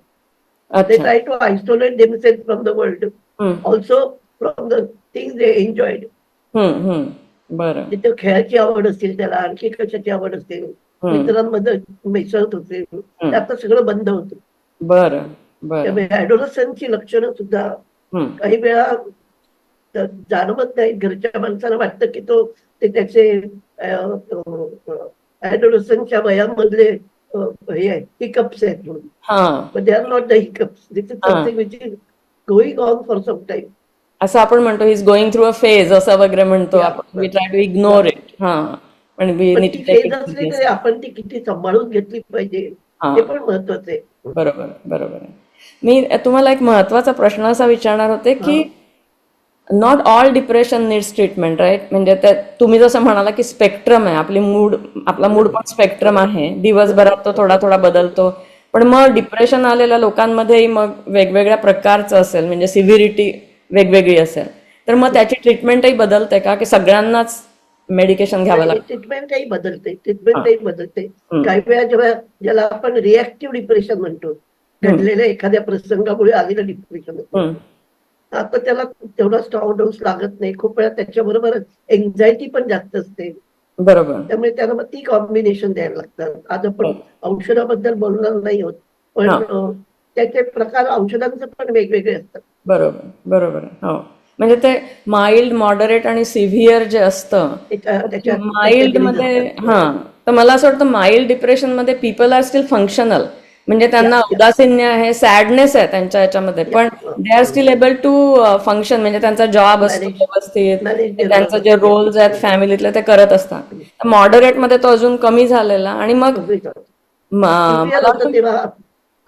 They अच्छा. try to isolate themselves from the world, हम्म also from the things they enjoyed. बरं. तिथे खेळाची आवड असेल, त्याला आणखी कशाची आवड असेल, हम्म मित्रांमध्ये मिसळत असेल, ते हम्म आता सगळं बंद होतं. बरं बरं. त्यामुळे ऍडोलसन्सची लक्षणं सुद्धा हम्म काही वेळा जाणवत नाही. घरच्या माणसाला वाटतं की तो ते त्याचे ऍडोलसन्सच्या वयामधले हे आहेत, हिकअप्स आहेत म्हणून. हा But they are not the hiccups. This is हा something which is going on for some time. असं आपण म्हणतो he is going through a phase असं वगैरे म्हणतो Yeah. आपण. We try to ignore it. हा पण वी पण नीड ती टू टेक फेज इट असली तरी सिरियसली. आपण ती किती सांभाळून घेतली पाहिजे हा हे पण महत्वाचं आहे. बरोबर बरोबर आहे. मी तुम्हाला एक महत्वाचा प्रश्न असा विचारणार होते हा. की not all depression needs treatment right. म्हणजे तुम्ही जसं म्हणाला की स्पेक्ट्रम आहे आपला मूड पण स्पेक्ट्रम आहे. दिवसभरात तो थोडा थोडा बदलतो. पण मग डिप्रेशन आलेल्या लोकांमध्येही मग वेगवेगळ्या प्रकारचं असेल म्हणजे सिव्हिरिटी वेगवेगळी असेल तर मग त्याची ट्रीटमेंटही बदलते का की सगळ्यांनाच मेडिकेशन घ्यावं नाही, लागतं? ट्रीटमेंटही बदलते, हा. ट्रीटमेंटही बदलते. हम्म, काही वेळा जेव्हा ज्याला आपण रिॲक्टिव्ह डिप्रेशन म्हणतो, हम्म, घडलेल्या एखाद्या प्रसंगामुळे आलेलं डिप्रेशन होतं, हम्म. आता त्याला तेवढा स्ट्रॉंग डोस लागत नाही. खूप वेळा त्याच्याबरोबर एन्झायटी पण जास्त असते, बरोबर. त्यामुळे त्याला मग ती कॉम्बिनेशन द्यायला लागतात. आज आपण औषधाबद्दल बोलणार नाही होत, हा पण त्याचे प्रकार औषधांचे पण वेगवेगळे असतात. बरोबर बरोबर आहे. हो म्हणजे ते माइल्ड मॉडरेट आणि सिव्हिअर जे असतं त्याच्या माइल्ड कॅटेगरीज मध्ये असतात. हा तर मला असं वाटतं माइल्ड डिप्रेशन मध्ये पीपल आर स्टील फंक्शनल. म्हणजे त्यांना या उदासीन्य आहे सॅडनेस आहे त्यांच्या याच्यामध्ये पण they are still able to function. म्हणजे त्यांचा जॉब असतो मॅनेज व्यवस्थित. मॅनेज त्यांचं जे रोल्स आहेत फॅमिलीतले ते करत असतात. मॉडरेट मध्ये तो अजून कमी झालेला आणि मग सिव्हिअर मला होतं तेव्हा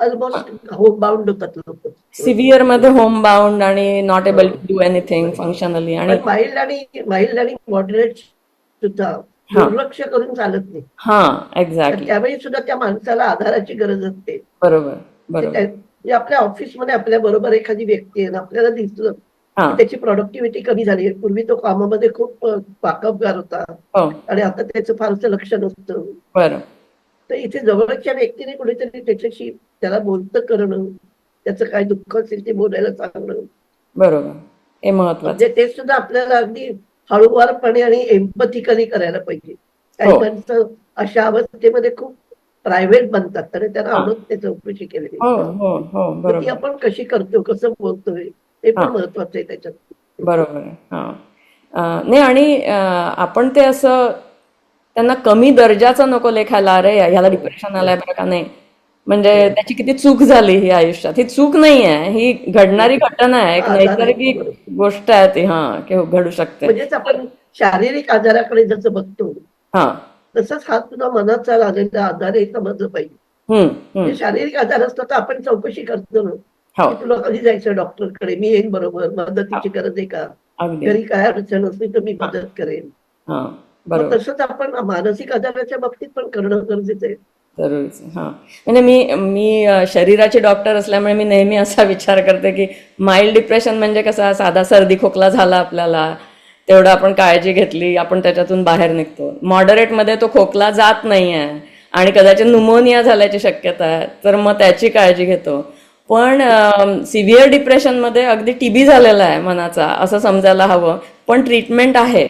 ऑलमोस्ट होम बाउंड होतात लोक. सिव्हिअर मध्ये होम बाउंड आणि not able to do anything functionally. आणि पण माइल्ड आणि मॉडरेट सुद्धा हा दुर्लक्ष करून चालत नाही. हा तर एक्झॅक्टली. त्यावेळी सुद्धा त्या माणसाला आधाराची गरज असते. बरोबर ते बरोबर. म्हणजे आपल्या ऑफिसमध्ये आपल्या बरोबर एखादी व्यक्ती आहे आणि आपल्याला दिसलं हा की त्याची प्रोडक्टिव्हिटी कमी झाली. पूर्वी तो कामामध्ये खूप वाकबगार होता हो आणि आता त्याचं फारसं लक्ष नसतं. बरं तर इथे जवळच्या व्यक्तीने कुठेतरी त्याच्याशी त्याला बोलतं करणं, त्याचं काय दुःख असेल ते बोलायला सांगणं, बरोबर हे महत्वाचं. म्हणजे ते सुद्धा आपल्याला अगदी हळूवारपणे आणि एम्पॅथिकली करायला पाहिजे. काही हो माणसं अशा अवस्थेमध्ये खूप प्रायव्हेट बनतात आणि त्यांना हा आवडत नाही चौकशी केलेली. हो हो हो मग ती बरोबर. आपण कशी करतो, कसं बोलतोय ते हा पण महत्वाचं आहे त्याच्यात. बरोबर आहे. हा नाही आणि आपण ते असं त्यांना कमी दर्जाचं नको लेखायला. अरे ह्याला डिप्रेशन आलंय बरं का. नाही म्हणजे त्याची किती चूक झाली ही आयुष्यात. ही चूक नाही आहे, ही घडणारी घटना आहे. एक आजार आहे नैसर्गिक बरोबर. गोष्ट आहे ती. हा की घडू शकते. म्हणजेच आपण शारीरिक आजाराकडे जसं बघतो हा तसंच हा सुद्धा मनाचा झालेला आजार आहे समजलं पाहिजे. हम्म म्हणजे हम्म शारीरिक आजार असतो तर आपण चौकशी करतो ना हो की तुला कधी जायचं डॉक्टरकडे, मी येईन बरोबर, हो मदतीची गरज आहे का, अगदी. घरी काय अडचण असली तर मी हा मदत करेन. हा मग बरोबर. तसंच आपण मानसिक आजाराच्या बाबतीत पण करणं गरजेचं आहे. जरूरच आहे. हां म्हणजे मी मी शरीराची डॉक्टर असल्यामुळे मी नेहमी असा विचार करते की माइल्ड डिप्रेशन म्हणजे कसा साधा सर्दी खोकला झाला आपल्याला तेवढं आपण काळजी घेतली आपण त्याच्यातून बाहेर निघतो. मॉडरेटमध्ये तो खोकला जात नाही आहे आणि कदाचित न्यूमोनिया झाल्याची शक्यता आहे तर मग त्याची काळजी घेतो. पण सिव्हिअर डिप्रेशनमध्ये अगदी टीबी झालेला आहे मनाचा असं समजायला हवं. पण ट्रीटमेंट आहे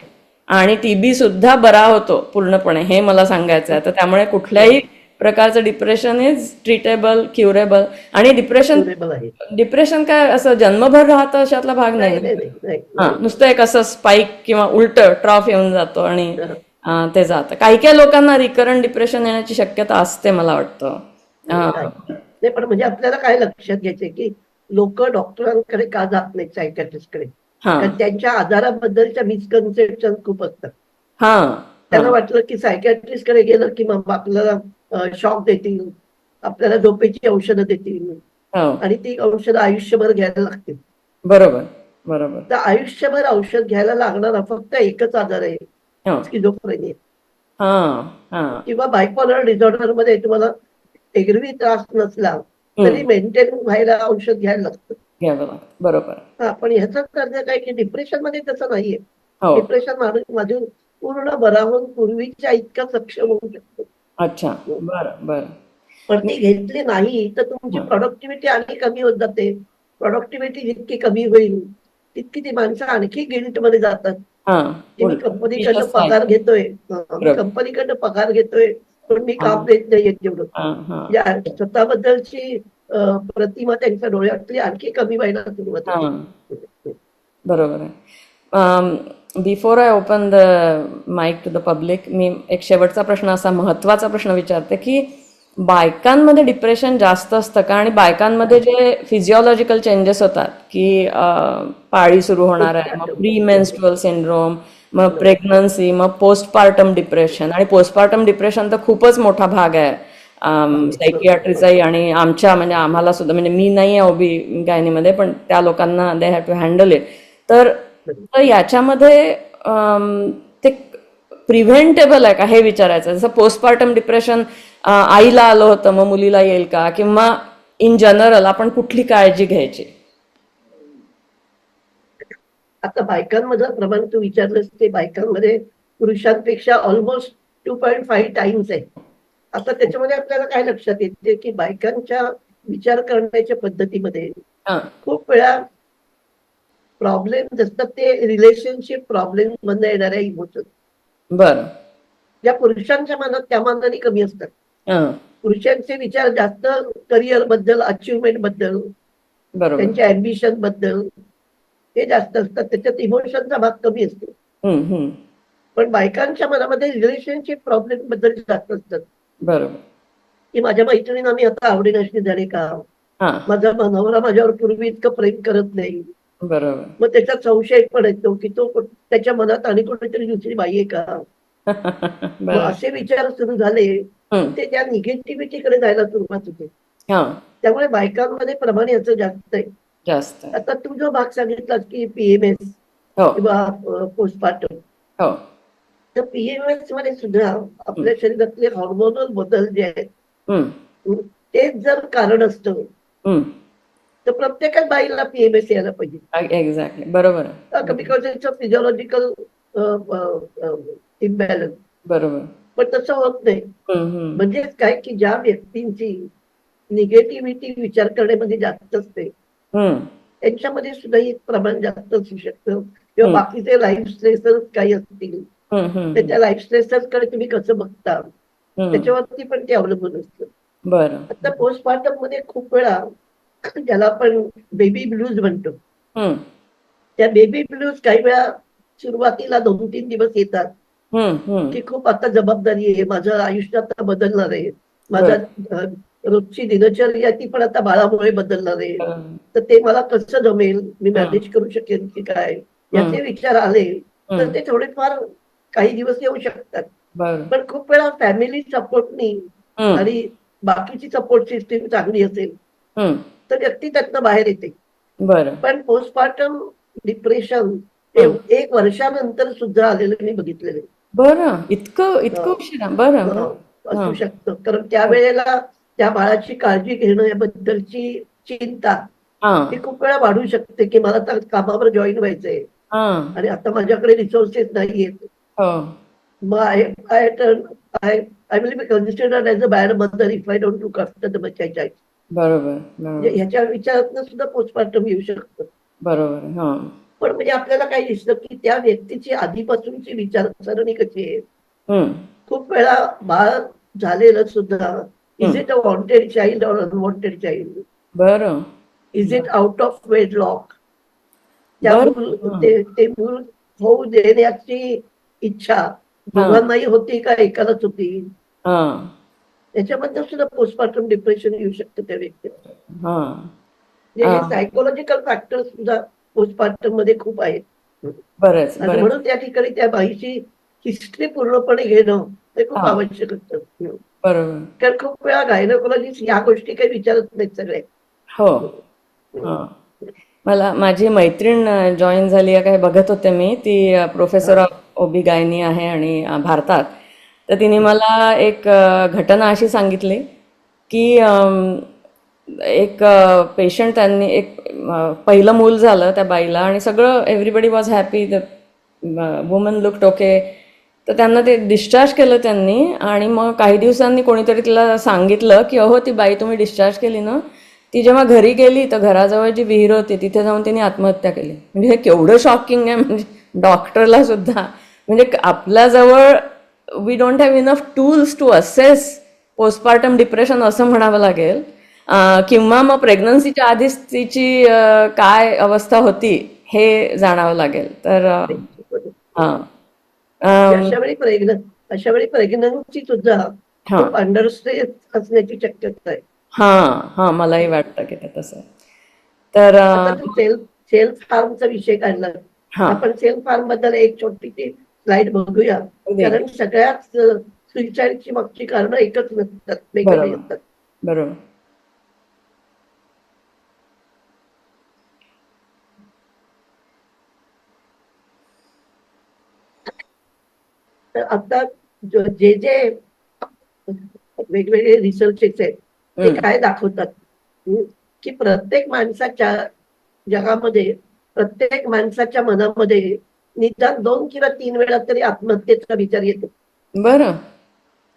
आणि टीबी सुद्धा बरा होतो पूर्णपणे हे मला सांगायचं आहे. तर त्यामुळे कुठल्याही प्रकारचं डिप्रेशन इज ट्रीटेबल क्युरेबल. आणि डिप्रेशन Curable आहे. डिप्रेशन काय असं जन्मभर राहतं अशातला भाग नाही. नाही नाही नाही हा नाही. नुसतं एक असं स्पाइक किंवा उलट ट्रॉफ येऊन जातो आणि नाही. ते जातं. काही काही लोकांना रिकरंट डिप्रेशन येण्याची शक्यता असते मला वाटतं. नाही, पण म्हणजे आपल्याला काय लक्षात घ्यायचंय की लोक डॉक्टरांकडे का जात नाहीत, सायकॅट्रिस्टकडे, हा कारण त्यांच्या आजाराबद्दलच्या मिसकन्सेप्शन खूप असतात. हा त्यांना हा वाटलं की सायकॅट्रिस्टकडे गेलं की मग आपल्याला शॉक देतील, आपल्याला झोपेची औषधं देतील हो आणि ती औषधं आयुष्यभर घ्यायला लागतील. बरोबर बरोबर. तर आयुष्यभर औषध घ्यायला लागणारा फक्त एकच आजार आहे, हो स्किझोफ्रेनिया हा हा किंवा बायपोलर डिसऑर्डर मध्ये. तुम्हाला एरवी त्रास नसला तरी मेंटेन व्हायला औषध घ्यायला लागतं. घ्यावं लागतं. बरोबर. हा, पण ह्याचाच अर्थ काय की डिप्रेशन मध्ये तसं नाहीये. हो डिप्रेशन माझी पूर्ण बरा होऊन पूर्वीच्या इतका सक्षम होऊ शकतो. अच्छा, बरं बरं. पण ती घेतली नाही तर तुमची हं. प्रॉडक्टिव्हिटी आणखी कमी होत जाते. प्रॉडक्टिव्हिटी जितकी कमी होईल तितकी ती माणसं आणखी गिल्ट मध्ये जातात, हां, की मी उलट कंपनीकडनं विषच पगार व्हायचं. घेतोय, मी बरोबर. कंपनीकडनं पगार घेतोय, पण मी हां, काम देत नाहीये तेवढं. हां, हां, म्हणजे स्वतःबद्दलची प्रतिमा त्यांच्या डोळ्यातली आणखी कमी व्हायला सुरुवात होते. हां. बरोबर आहे. Before I open the mic to the public, मी एक शेवटचा प्रश्न, असा महत्त्वाचा प्रश्न विचारते की बायकांमध्ये डिप्रेशन जास्त असतं का? आणि बायकांमध्ये जे फिजिओलॉजिकल चेंजेस होतात की पाळी सुरू होणार आहे, मग प्री मेन्स्ट्रुअल सिंड्रोम, मग प्रेग्नन्सी, मग पोस्टपार्टम डिप्रेशन, आणि पोस्टपार्टम डिप्रेशन तर खूपच मोठा भाग आहे सायकियाट्रीचाही, आणि आमच्या म्हणजे आम्हाला सुद्धा, म्हणजे मी नाही आहे ओबी गायनीमध्ये, पण त्या लोकांना they have to handle it. तर तर याच्यामध्ये ते प्रिव्हेंटेबल आहे का हे विचारायचं. जसं पोस्टपार्टम डिप्रेशन आईला आलं होतं, मग मुलीला येईल का, किंवा इन जनरल आपण कुठली काळजी घ्यायची? आता बायकांमधलं प्रमाण तू विचारलंस ते बायकांमध्ये पुरुषांपेक्षा ऑलमोस्ट 2.5 टाइम्स आहे. आता त्याच्यामध्ये आपल्याला काय लक्षात येते की बायकांच्या विचार करण्याच्या पद्धतीमध्ये हां, खूप वेळा प्रॉब्लेम जसं ते रिलेशनशिप प्रॉब्लेम मधनं येणाऱ्या इमोशन बरं. ज्या पुरुषांच्या मनात त्या मानाने कमी असतात. हां, पुरुषांचे विचार जास्त करिअर बद्दल, अचिव्हमेंट बद्दल, बरोबर. त्यांच्या अम्बिशन बद्दल हे जास्त असतात. त्याच्यात इमोशनचा भाग कमी असतो. हं, हं. पण बायकांच्या मनामध्ये रिलेशनशिप प्रॉब्लेम बद्दल जास्त असतात, बरोबर. की माझ्या मैत्रिणींना मी आता आवडेनाशी झाले का, हां, माझा नवरा माझ्यावर पूर्वी इतकं प्रेम करत नाही. बरोबर. मग त्याच्यात संशय पण येतो की तो त्याच्या मनात आणि कोणीतरी दुसरी बाई आहे का. मग बरोबर. असे विचार सुरू झाले हं, की ते त्या निगेटिव्हिटीकडे जायला सुरुवात होते. हां, त्यामुळे बायकांमध्ये प्रमाण याचं जास्त आहे. जास्त आहे. आता तू जो भाग सांगितला की पीएमएस हो, किंवा पोस्टपार्टम, हो. तर पीएमएस मध्ये सुद्धा हं, आपल्या शरीरातले हॉर्मोनल बदल जे आहेत, हं, तेच जर कारण असतं हं. तर प्रत्येकच बाईला पीएमएस यायला पाहिजे. एक्झॅक्टली, बरोबर आहे. Because it's a physiological imbalance. बरोबर. पण तसं होत नाही. हं, हं, म्हणजेच काय की ज्या व्यक्तींची निगेटिव्हिटी विचार करण्यामध्ये जास्त असते हं, त्यांच्यामध्ये सुद्धा हे प्रमाण जास्त असू शकतं, किंवा हं, बाकीचे लाईफ स्ट्रेसर्स काही असतील हं, हं, तर त्या लाईफ स्ट्रेसर्स कडे तुम्ही कसं बघता हं. त्याच्यावरती पण ते अवलंबून असतं. बरं. आता पोस्टपार्टम मध्ये खूप वेळा ज्याला आपण बेबी ब्लूज म्हणतो, हं, त्या बेबी ब्लूज काही वेळा सुरुवातीला 2-3 दिवस येतात हं, हं. की खूप आता जबाबदारी आहे, माझं आयुष्य आता बदलणार आहे, माझा बरं. रोजची दिनचर्या ती पण आता बाळामुळे बदलणार आहे, बरं. तर ते मला कसं जमेल, मी हं, मॅनेज करू शकेन की काय, हं, याचे विचार आले तर हं. ते थोडेफार काही दिवस येऊ शकतात. बरं. पण खूप वेळा फॅमिली सपोर्टनी हं, आणि बाकीची सपोर्ट सिस्टीम चांगली असेल हं. तर व्यक्ती त्यातनं बाहेर येते. बरं. पण पोस्टपार्टम डिप्रेशन हे हं. 1 वर्षानंतर सुद्धा आलेलं मी बघितलेलं आहे. बरं. इतकं इतकं अ, उशिरा? बरं. अ, हां, हां. असू शकतं. कारण त्यावेळेला त्या बाळाची काळजी घेणं याबद्दलची चिंता हां, ही खूप वेळा वाढू शकते, की मला आता कामावर जॉइन व्हायचंय हां. आणि आता माझ्याकडे रिसोर्सेस नाहीयेत. हो. मग I turn I I will be considered as a bad mother if I don't look after the child. बरोबर, म्हणजे बरोबर. ह्याच्या विचारातनं सुद्धा पोस्टपार्टम येऊ शकतं. बरोबर. हां. पण म्हणजे आपल्याला काय दिसतं, की त्या व्यक्तीची आधीपासूनची विचारसरणी कशी आहे. हं, खूप वेळा बाळ झालेलं सुद्धा, is hmm. It a wanted child or unwanted child? बरं. Is it out of wedlock? त्या बरं. मूल हं. ते मूल होऊ देण्याची इच्छा हां, दोघांनाही होती का एकालाच होती? हां, याच्याबद्दल सुद्धा पोस्टपार्टम डिप्रेशन येऊ शकतं त्या व्यक्तीला. हां. म्हणजे हे सायकोलॉजिकल फॅक्टर्स सुद्धा पोस्टपार्टम मध्ये खूप आहेत. बरेच, आणि बरेच. म्हणून त्या ठिकाणी त्या बाईची हिस्ट्री पूर्णपणे घेणं हे खूप हां, आवश्यक असतं. बरोबर. कारण खूप वेळा गायनोकॉलॉजिस्ट या गोष्टी काही विचारत नाहीत सगळे. हो. हां. मला माझी मैत्रीण जॉईन झाली आहे काय बघत होते मी. ती प्रोफेसर ऑफ ओबी-गायनी आहे आणि भारतात. तर तिने मला एक घटना अशी सांगितली की एक पेशंट, त्यांनी एक पहिलं मूल झालं त्या बाईला, आणि सगळं everybody was happy, the woman looked okay. तर त्यांना ते डिस्चार्ज केलं त्यांनी. आणि मग काही दिवसांनी कोणीतरी तिला सांगितलं की अहो ती बाई तुम्ही डिस्चार्ज केली ना. ती जेव्हा घरी गेली तर घराजवळ जी विहीर होती तिथे जाऊन तिने आत्महत्या केली. म्हणजे हे केवढं शॉकिंग आहे, म्हणजे डॉक्टरला सुद्धा. म्हणजे आपल्याजवळ we don't have enough tools to assess postpartum depression असं म्हणावं लागेल. किंवा मग प्रेग्नन्सीच्या आधीच तिची काय अवस्था होती हे जाणावं लागेल. तर हां. म्हणजे अम, अशा वेळी प्रेग्नन्सी सुद्धा हां खूप अंडर स्ट्रेस असण्याची शक्यता आहे. हां हां मलाही वाटतं की ते तसं आहे. तर आता तू सेल्फ हार्मचा विषय काढला. हां आपण सेल्फ हार्म बद्दल एक छोटीशी स्लाइड बघूया. दे. कारण सगळ्याच सुइसाइडची मागची कारणं एकच नसतात, वेगवेगळी बरोबर असतात. बरोबर. तर आता जे जे वेगवेगळे रिसर्चेस आहेत ते हं. काय दाखवतात, हं, की प्रत्येक माणसाच्या जगामध्ये, प्रत्येक माणसाच्या मनामध्ये निदान 2 किंवा 3 वेळा तरी आत्महत्येचा विचार येतो. बरं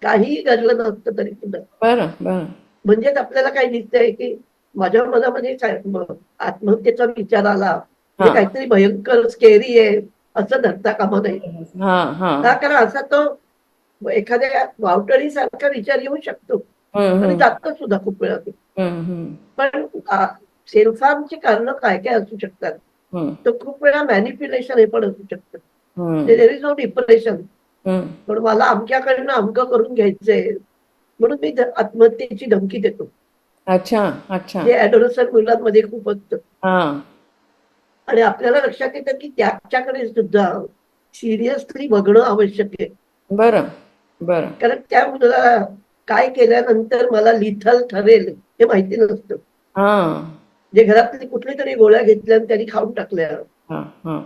काहीही घडलं नसतं तरी सुद्धा. बरं बरं. म्हणजेच आपल्याला काय दिसतंय, की माझ्या मनामध्ये आत्महत्येचा विचार आला म्हणजे हां काहीतरी भयंकर स्केरी आहे असं धरता कामा नये. हां हां. का कारण असा तो एखाद्या वावटळीसारखा विचार येऊ शकतो हं आणि हं जातो सुद्धा खूप वेळा ते. हं हं पण सेल्फ हार्मची कारणं काय काय असू शकतात, हं तर खूप वेळा मॅनिप्युलेशन हे पण असू शकतं. हं देर इज नो डिप्रेशन, हं. पण मला अमक्याकडनं अमकं करून घ्यायचंय म्हणून मी आत्महत्येची धमकी देतो. अच्छा अच्छा. जे ऍडोलसंट मुलांमध्ये खूप असतं. हां आणि आपल्याला लक्षात येतं की त्याच्याकडे सुद्धा सिरियसली बघणं आवश्यक आहे. बरं बरं. कारण त्या मुलाला काय केल्यानंतर मला लिथल ठरेल हे माहिती नसतं. हां जे घरातली कुठली तरी गोळ्या घेतल्या आणि त्यांनी खाऊन टाकल्या, हां हां.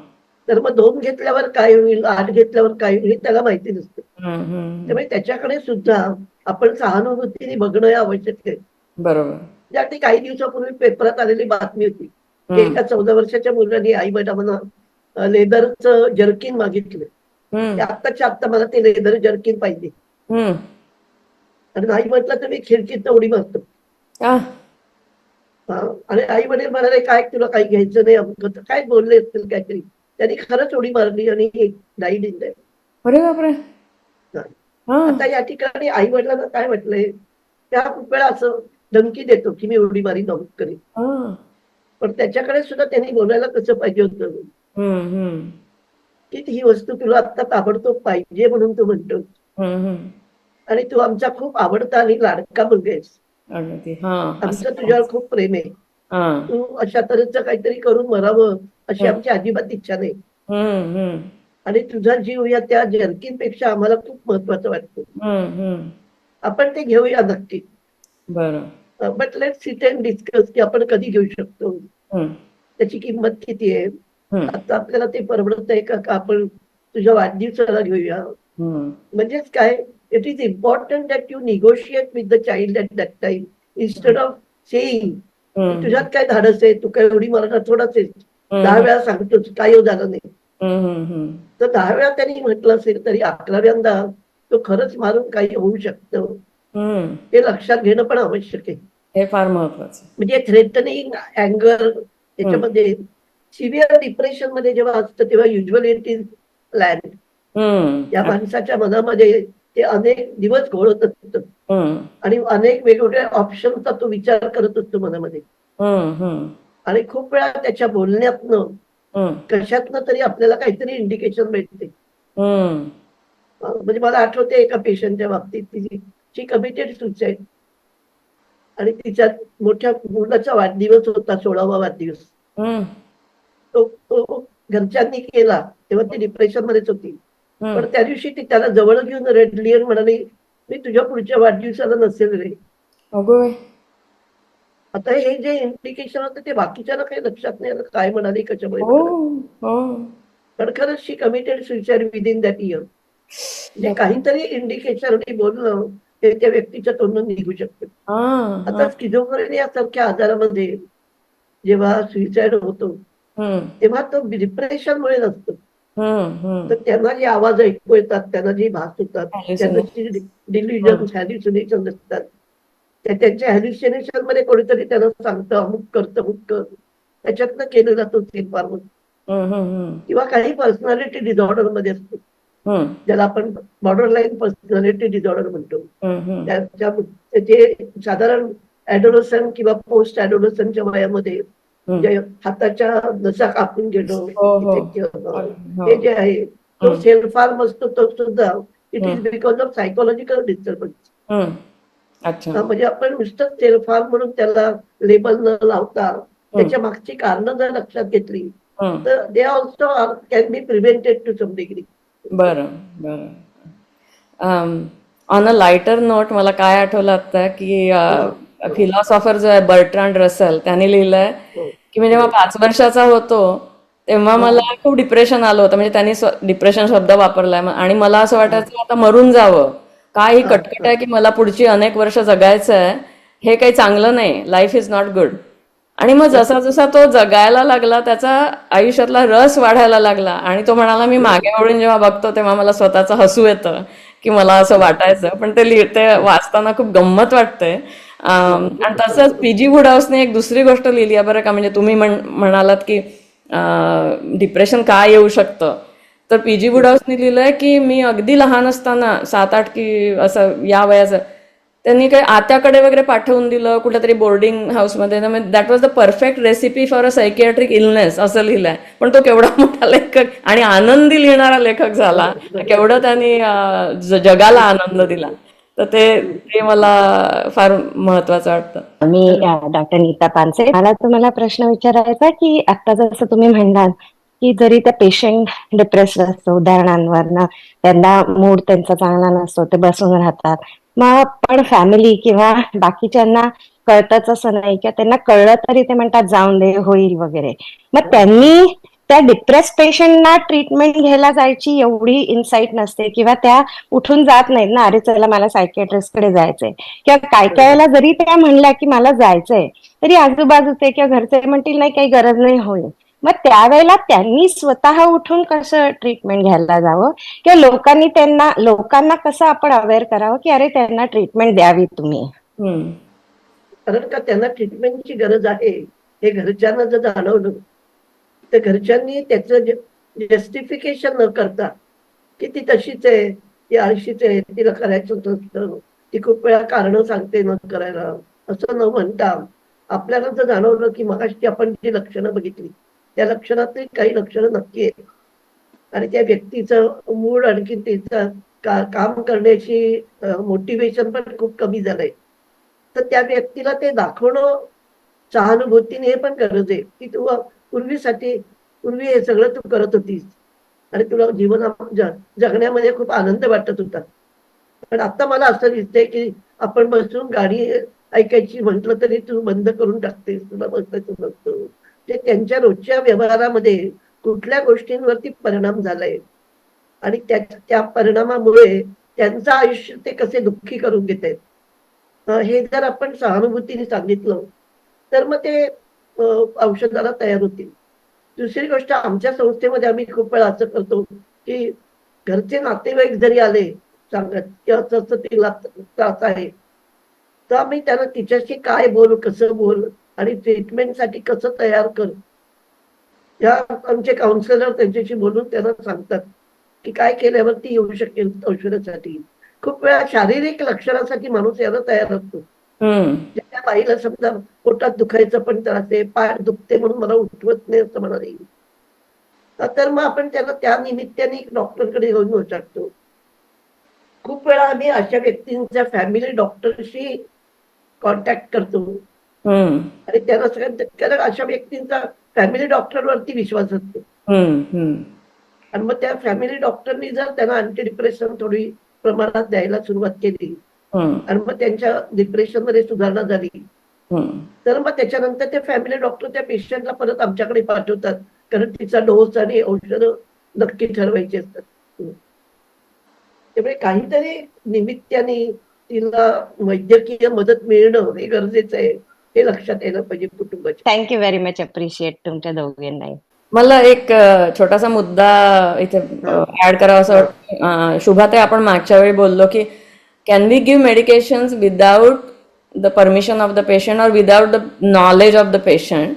तर मग 2 घेतल्यावर काय होईल, 8 घेतल्यावर काय होईल हे त्याला माहिती नसतं. हं हं. त्यामुळे त्याच्याकडे सुद्धा आपण सहानुभूतीने बघणं हे आवश्यक आहे. बरोबर. म्हणजे अगदी काही दिवसापूर्वी पेपरात आलेली बातमी होती की हं एका 14 वर्षाच्या मुलाने आई वडिलांना लेदरचं जर्किन मागितलं. ते हं आत्ताच्या आत्ता मला ते लेदर जर्किन पाहिजे. हं. आणि नाही म्हटलं तर मी खिडकीत उडी मारतो. आह. आणि आई वडील म्हणाले काय तुला काही घ्यायचं नाही अमुक तर काय बोलले असतील काहीतरी. त्यांनी खरंच उडी मारली आणि डाईड इन देअर. अरे बापरे. हां आता या ठिकाणी आई वडिलांना काय म्हटलंय, त्या खूप वेळा असं धमकी देतो की मी उडी मारीन अमुक करीन. हां. पण त्याच्याकडे सुद्धा त्यांनी बोलायला कसं पाहिजे होतं, हं हं की ही वस्तू तुला आत्ता ताबडतोब पाहिजे म्हणून तू म्हणतो हं हं. आणि तू आमचा खूप आवडता आणि लाडका मुलगा आहेस. अगदी हां असं आमचं तुझ्यावर करायचं. खूप प्रेम आहे. हां. तू अशा तऱ्हेचं काहीतरी करून मरावं अशी हं आमची अजिबात इच्छा नाही. हं हं आणि तुझा जीव या त्या जर्किनपेक्षा आम्हाला खूप महत्वाचं वाटतं. हं हं. आपण ते घेऊया नक्की. बरं. But let sit and discuss की आपण कधी घेऊ शकतो. हं त्याची किंमत किती आहे? हं आता आपल्याला ते परवडत आहे का का आपण तुझ्या वाढदिवसाला घेऊया? हं म्हणजेच काय, it is important that you negotiate with the child at that time instead of saying की हं तुझ्यात काय धाडस आहे, तू काय एवढी मराठा थोडाच आहे. हं 10 हं वेळा सांगतोच, काही झालं नाही. हं हं हं. तर 10 वेळा त्यांनी म्हटलं असेल तरी 11व्यांदा तो खरंच मारून काही होऊ शकतं. हं. हे लक्षात घेणं पण आवश्यक आहे. हे फार महत्वाचं. म्हणजे थ्रेटनिंग अँगर हं त्याच्यामध्ये सिव्हिअर डिप्रेशन मध्ये जेव्हा असतं तेव्हा युज्युअली इट इज प्लॅन. हं. या माणसाच्या मनामध्ये ते अनेक दिवस घोळत असतं हं आणि अनेक वेगवेगळ्या ऑप्शनचा तो विचार करत असतो मनामध्ये. हं हं आणि खूप वेळा त्याच्या बोलण्यातनं हं कशातनं तरी आपल्याला काहीतरी इंडिकेशन मिळते. हं. म्हणजे मला आठवते एका पेशंटच्या बाबतीत शी कमिटेड सुसाईड आणि तिच्या मोठ्या मुलाचा वाढदिवस होता, 16वा वाढदिवस. हं तो घरच्यांनी केला तेव्हा ती डिप्रेशन मध्येच होती. हं. पण त्या दिवशी ती त्याला जवळ घेऊन रडली आणि म्हणाली, मी तुझ्या पुढच्या वाढदिवसाला नसेल रे. अगं बाई. आता हे जे इंडिकेशन होतं ते बाकीच्याला काही लक्षात नाही आलं काय म्हणाली, कशामुळे हो म्हणाली. हो. पण खरंच she committed suicide within that year. म्हणजे बापरे. काहीतरी इंडिकेशन बोलणं हे त्या व्यक्तीच्या तोंडून निघू शकतं. हां आता हां. स्किझोफ्रेनिया सारख्या आजारामध्ये जेव्हा सुसाईड होतो हं तेव्हा तो डिप्रेशनमुळे नसतो. तर त्यांना जे आवाज ऐकू येतात, त्यांना जी भास होतात, त्यांना Hallucination. डिल्युजन हॅल्युसिनेशन असतात, त्यांच्या हॅल्युसिनेशन मध्ये कोणीतरी त्यांना सांगतं अमुक करतं अमुक कर, त्याच्यातनं केलं जातो फार. किंवा काही पर्सनॅलिटी डिसऑर्डर मध्ये असतो, ज्याला आपण बॉर्डरलाईन पर्सनॅलिटी डिसऑर्डर म्हणतो. जे साधारण ऍडोलसंट किंवा पोस्ट ऍडोलसंटच्या वयामध्ये जे हाताच्या नसा कापून घेणं, हो, हो. हे जे आहे तो सेल्फ हार्म असतो, तो सुद्धा it is because of psychological disturbance. अच्छा. म्हणजे आपण नुसतं सेल्फ हार्म म्हणून त्याला लेबल न लावता त्याच्या मागची कारणं जर लक्षात घेतली तर they also can be prevented to some degree. बरं बरं. ऑन अ लाइटर नोट मला काय आठवलं आता की फिलॉसॉफर जो आहे बर्ट्रांड रसल त्याने लिहिलंय की मी जेव्हा 5 वर्षाचा होतो तेव्हा मला खूप डिप्रेशन आलं होतं. म्हणजे त्यांनी डिप्रेशन शब्द वापरलाय आणि मला असं वाटायचं आता मरून जावं. काय ही कटकट आहे की मला पुढची अनेक वर्ष जगायचं आहे, हे काही चांगलं नाही, लाईफ इज नॉट गुड. आणि मग जसा जसा तो जगायला लागला त्याचा आयुष्यातला रस वाढायला लागला आणि तो म्हणाला मी मागे वळून जेव्हा बघतो तेव्हा मला स्वतःचं हसू येतं की मला असं वाटायचं. पण ते वाचताना खूप गंमत वाटते. आणि तसंच पीजी वुडहाऊसने एक दुसरी गोष्ट लिहिली आहे बरं का. म्हणजे तुम्ही म्हणालात की डिप्रेशन का येऊ शकतं, तर पीजी वुडहाऊसने लिहिलंय की मी अगदी लहान असताना 7-8 की असं या वयाचं त्यांनी काही आत्याकडे वगैरे पाठवून दिलं कुठल्या तरी बोर्डिंग हाऊसमध्ये. That was the perfect recipe for a psychiatric illness असं लिहिलंय. पण तो केवढा मोठा लेखक आणि आनंदी लिहिणारा लेखक झाला, केवढं त्यांनी जगाला आनंद दिला. तर ते मला फार महत्वाचं वाटतं. मी डॉक्टर नीता पानसे. मला तुम्हाला प्रश्न विचारायचा की आता जसं तुम्ही म्हणाल की जरी त्या पेशंट डिप्रेस्ड असतो उदाहरणांवरनं, त्यांना मूड त्यांचा चांगला नसतो, ते बसून राहतात, मग पण फॅमिली किंवा बाकीच्यांना कळतच असं नाही किंवा त्यांना कळलं तरी ते म्हणतात जाऊन दे होईल वगैरे. मग त्यांनी त्या डिप्रेस पेशंटना ट्रीटमेंट घ्यायला जायची एवढी इन्साइट नसते किंवा त्या उठून जात नाहीत ना, अरे चला मला सायकियाट्रिस्टकडे जायचंय. किंवा काय काय वेळेला जरी त्या म्हणल्या की मला जायचंय तरी आजूबाजूचे किंवा घरचे म्हणतील नाही काही गरज नाही होईल. मग त्यावेळेला त्यांनी स्वतः उठून कसं ट्रीटमेंट घ्यायला जावं किंवा लोकांना कसं आपण अवेअर करावं की अरे त्यांना ट्रीटमेंट द्यावी तुम्ही. कारण का त्यांना ट्रीटमेंटची गरज आहे हे घरच्यांना जर जाणवलं तर घरच्यांनी त्याचं जस्टिफिकेशन न करता की ती तशीच आहे, ती आळशीच आहे, तिला करायचं नसतं, ती खूप वेळा कारण सांगते न करायला, असं न म्हणता आपल्याला जर जाणवलं की मगाशी आपण जी लक्षणं बघितली त्या लक्षणातली काही लक्षणं नक्की आहेत आणि त्या व्यक्तीचं मूड आणखी तिचं काम करण्याची मोटिवेशन पण खूप कमी झालंय, तर त्या व्यक्तीला ते दाखवणं सहानुभूतीने हे पण गरज आहे की तू पूर्वी हे सगळं तू करत होतीस आणि तुला जगण्यामध्ये खूप आनंद वाटत होता, पण आता मला असं दिसतंय की आपण बसून गाणी ऐकायची म्हटलं तरी तू बंद करून टाकतेस, तुला बसायचं नसतं. ते त्यांच्या रोजच्या व्यवहारामध्ये कुठल्या गोष्टींवरती परिणाम झालाय आणि त्या परिणामामुळे त्यांचं आयुष्य ते कसे दुःखी करून घेत आहेत, हे जर आपण सहानुभूतीने सांगितलं तर मग ते औषधाला तयार होतील. दुसरी गोष्ट, आमच्या संस्थेमध्ये आम्ही खूप वेळा असं करतो की घरचे नातेवाईक जरी आले सांगत की असं तिला त्रास आहे, तर आम्ही त्यांना तिच्याशी काय बोल, कसं बोल आणि ट्रीटमेंटसाठी कसं तयार कर, या आमचे काउन्सिलर त्यांच्याशी बोलून त्यांना सांगतात की काय केल्यावरती येऊ शकेल औषधासाठी. खूप वेळा शारीरिक लक्षणासाठी माणूस यायला तयार असतो. त्या बाईला समजा पोटात दुखायचं पण त्रास आहे, पाय दुखते म्हणून मला उठवत नाही असं म्हणाले, तर मग आपण त्यांना त्या निमित्ताने डॉक्टरकडे घेऊन येऊ शकतो. खूप वेळा आम्ही अशा व्यक्तींच्या फॅमिली डॉक्टरशी कॉन्टॅक्ट करतो आणि त्यांना कारण अशा व्यक्तींचा फॅमिली डॉक्टरवरती विश्वास असतो आणि मग त्या फॅमिली डॉक्टरनी जर त्यांना अँटी डिप्रेशन थोडी प्रमाणात द्यायला सुरुवात केली आणि मग त्यांच्या डिप्रेशन मध्ये सुधारणा झाली, तर मग त्याच्यानंतर ते फॅमिली डॉक्टर त्या पेशंटला परत आमच्याकडे पाठवतात, कारण तिचा डोस आणि औषध नक्की ठरवायची असतात. त्यामुळे काहीतरी निमित्ताने तिला वैद्यकीय मदत मिळणं हे गरजेचं आहे, हे लक्षात यायला पाहिजे कुटुंबाच्या. थँक्यू व्हेरी मच, अप्रिशिएट तुमच्या दोघींनाही. मला एक छोटासा मुद्दा इथे ऍड करावा असं वाटतं. शुभाताई, आपण मागच्या वेळी बोललो की can we give medications without the permission of the patient or without the knowledge of the patient,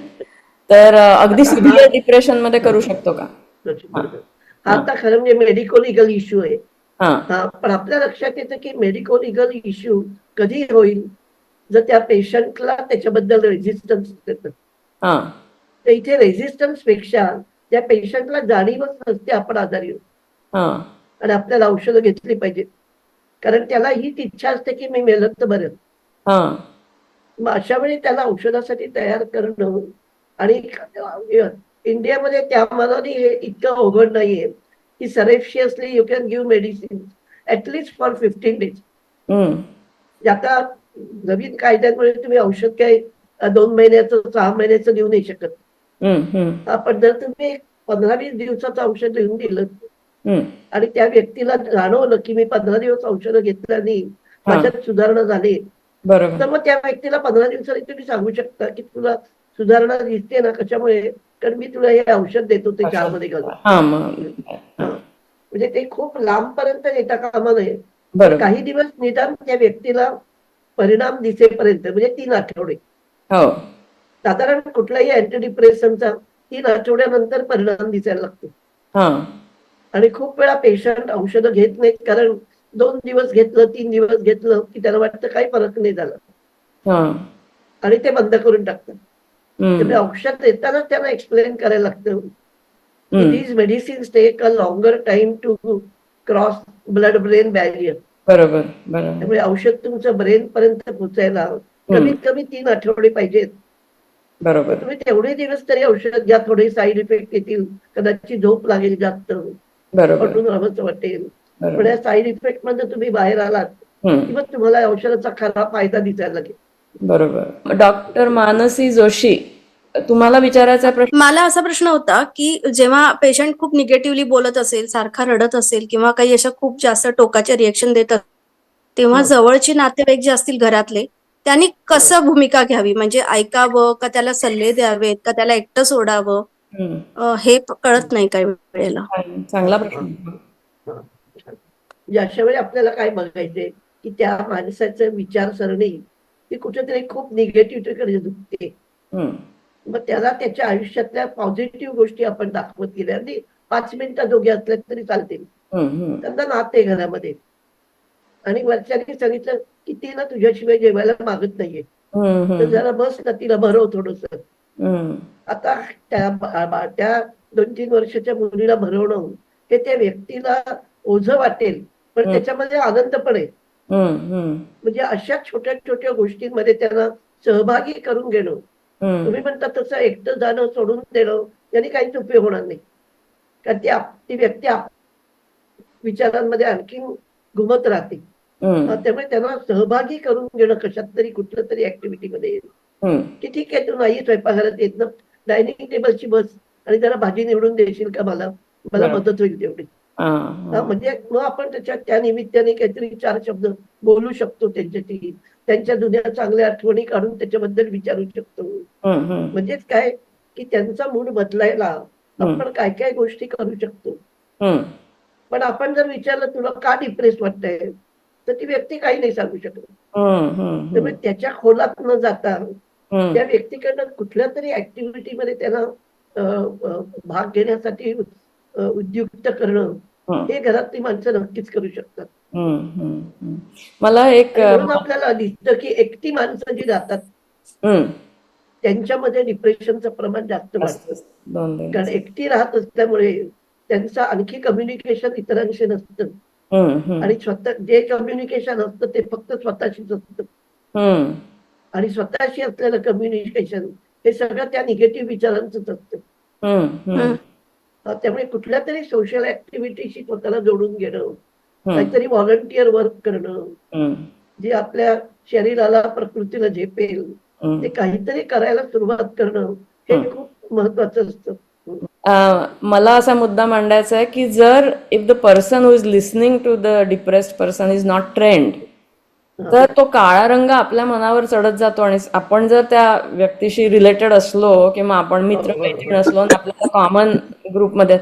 तर अगदी सिव्हिअर डिप्रेशन मध्ये करू शकतो का? हा आता खरं म्हणजे मेडिको लिगल इश्यू आहे. हा पण आपल्या लक्षात येतं की मेडिको लिगल इश्यू कधी होईल जर त्या पेशंटला त्याच्याबद्दल रेझिस्टन्स येतं. हा तर इथे रेझिस्टन्स पेक्षा त्या पेशंटला जाणीवच नसते आपण आजारी आहोत हा आणि आपल्याला औषधं घेतली पाहिजेत, कारण त्याला हीच इच्छा असते की मी मेलं तर बरं. हा मग अशा वेळी त्याला औषधासाठी तयार करणं आणि इंडियामध्ये त्या मानाने हे इतकं अवघड नाहीये की surreptitiously you can give medicine at least for 15 days. आता नवीन कायद्यांमुळे तुम्ही औषध काही 2 महिन्याचं 6 महिन्याचं देऊ नाही शकत. पण जर तुम्ही 15-20 दिवसाचं औषध लिहून दिलं आणि त्या व्यक्तीला जाणवलं की मी 15 दिवस औषधं घेतल्याने माझ्यात सुधारणा झाली, बरोबर. तर मग त्या व्यक्तीला 15 दिवसांनी तुम्ही सांगू शकता की तुला सुधारणा दिसते ना, कशामुळे? कारण मी तुला हे औषध देतो ते चहामध्ये घालून. म्हणजे ते खूप लांबपर्यंत येता कामा नये. काही दिवस निदान त्या व्यक्तीला परिणाम दिसेपर्यंत, म्हणजे 3 आठवडे. साधारण कुठल्याही अँटीडिप्रेशनचा 3 आठवड्यानंतर परिणाम दिसायला लागतो. आणि खूप वेळा पेशंट औषधं घेत नाहीत, कारण 2 दिवस घेतलं 3 दिवस घेतलं की त्याला वाटतं काही फरक नाही झाला आणि ते बंद करून टाकतात. त्यामुळे औषध देताना त्यांना एक्सप्लेन करायला लागतं these medicines take a longer time to cross blood brain barrier. बरोबर. त्यामुळे औषध तुमचं ब्रेन पर्यंत पोहोचायला कमीत कमी 3 आठवडे पाहिजेत. बरोबर. तुम्ही तेवढे दिवस तरी औषध घ्या, थोडे साईड इफेक्ट येतील, कदाचित झोप लागेल जास्त, पटून राहावंच वाटेल, पण या साईड इफेक्ट मध्ये तुम्ही बाहेर आलात किंवा तुम्हाला औषधाचा खरा फायदा दिसायला लागेल. बरोबर. डॉक्टर मानसी जोशी, तुम्हाला विचारायचा प्रश्न? मला असा प्रश्न होता की जेव्हा पेशंट खूप निगेटिव्हली बोलत असेल, सारखा रडत असेल किंवा काही अशा खूप जास्त टोकाचे रिएक्शन देत असेल, तेव्हा जवळचे नातेवाईक जे असतील घरातले, त्यांनी कसं भूमिका घ्यावी? म्हणजे ऐकावं का त्याला सल्ले द्यावेत का त्याला एकटं सोडावं, हे कळत नाही काही वेळेला. चांगला प्रश्न. अशा वेळी आपल्याला काय बघायचंय की त्या माणसाचं विचारसरणी ती कुठेतरी खूप निगेटिव्हिटीकडे झुकते. मग त्याला त्याच्या आयुष्यातल्या पॉझिटिव्ह गोष्टी आपण दाखवत गेल्या, आणि 5 मिनिटं दोघे असल्या तरी चालतील. त्यांना नाते घरामध्ये, आणि वरच्याने सांगितलं की ती ना तुझ्याशिवाय जेवायला मागत नाहीये, तर जरा बस ना, तिला भरव थोडस. आता त्या 2-3 वर्षाच्या मुलीला भरवणं हे त्या व्यक्तीला ओझं वाटेल, पण त्याच्यामध्ये आनंद पण आहे. म्हणजे अशा छोट्या छोट्या गोष्टींमध्ये त्यांना सहभागी करून घेणं. तुम्ही म्हणता तसं एकटं जाणं, सोडून देणं, यांनी काहीच उपयोग होणार नाही, कारण ती व्यक्ती विचारांमध्ये आणखी घुमत राहते. त्यामुळे त्यांना सहभागी करून घेणं कशात तरी, कुठल्या तरी ऍक्टिव्हिटीमध्ये, की ठीक आहे तू नाही स्वयंपाकघरात येत ना, डायनिंग टेबलची बस आणि जरा भाजी निवडून देशील का, मला मदत होईल तेवढी. म्हणजे मग आपण त्या निमित्ताने काहीतरी 4 शब्द बोलू शकतो त्यांच्याशी, त्यांच्या जुन्या चांगल्या आठवणी काढून त्याच्याबद्दल विचारू शकतो. म्हणजेच काय की त्यांचा मूड बदलायला आपण काय काय गोष्टी करू शकतो. पण आपण जर विचारलं तुला का डिप्रेस वाटतंय, तर ती व्यक्ती काही नाही सांगू शकत. त्यामुळे त्याच्या खोलात न जाता त्या व्यक्तीकडनं कुठल्या तरी ऍक्टिव्हिटीमध्ये त्याला भाग घेण्यासाठी उद्युक्त करणं, हे घरातली माणसं नक्कीच करू शकतात. मला एक म्हणून आपल्याला दिसतं की एकटी माणसं जी जातात त्यांच्यामध्ये डिप्रेशनचं प्रमाण जास्त वाढतं, कारण एकटी राहत असल्यामुळे त्यांचं आणखी कम्युनिकेशन इतरांशी नसतं, आणि जे कम्युनिकेशन असतं ते फक्त स्वतःशीच असतं, आणि स्वतःशी असलेलं कम्युनिकेशन हे सगळं त्या निगेटिव्ह विचारांचंच असतं. त्यामुळे कुठल्या तरी सोशल ऍक्टिव्हिटीशी स्वतःला जोडून घेणं, काहीतरी व्हॉलंटियर वर्क करणं, जे आपल्या शरीराला, प्रकृतीला झेपेल ते काहीतरी करायला सुरुवात करणं, हे खूप महत्वाचं असतं. मला असा मुद्दा मांडायचा आहे की जर if the person who is listening to the depressed person is not trained, तर तो काळा रंग आपल्या मनावर चढत जातो आणि आपण जर त्या व्यक्तीशी रिलेटेड असलो किंवा आपण मित्र-मैत्रीण असलो आणि आपल्याला कॉमन ग्रुपमध्ये,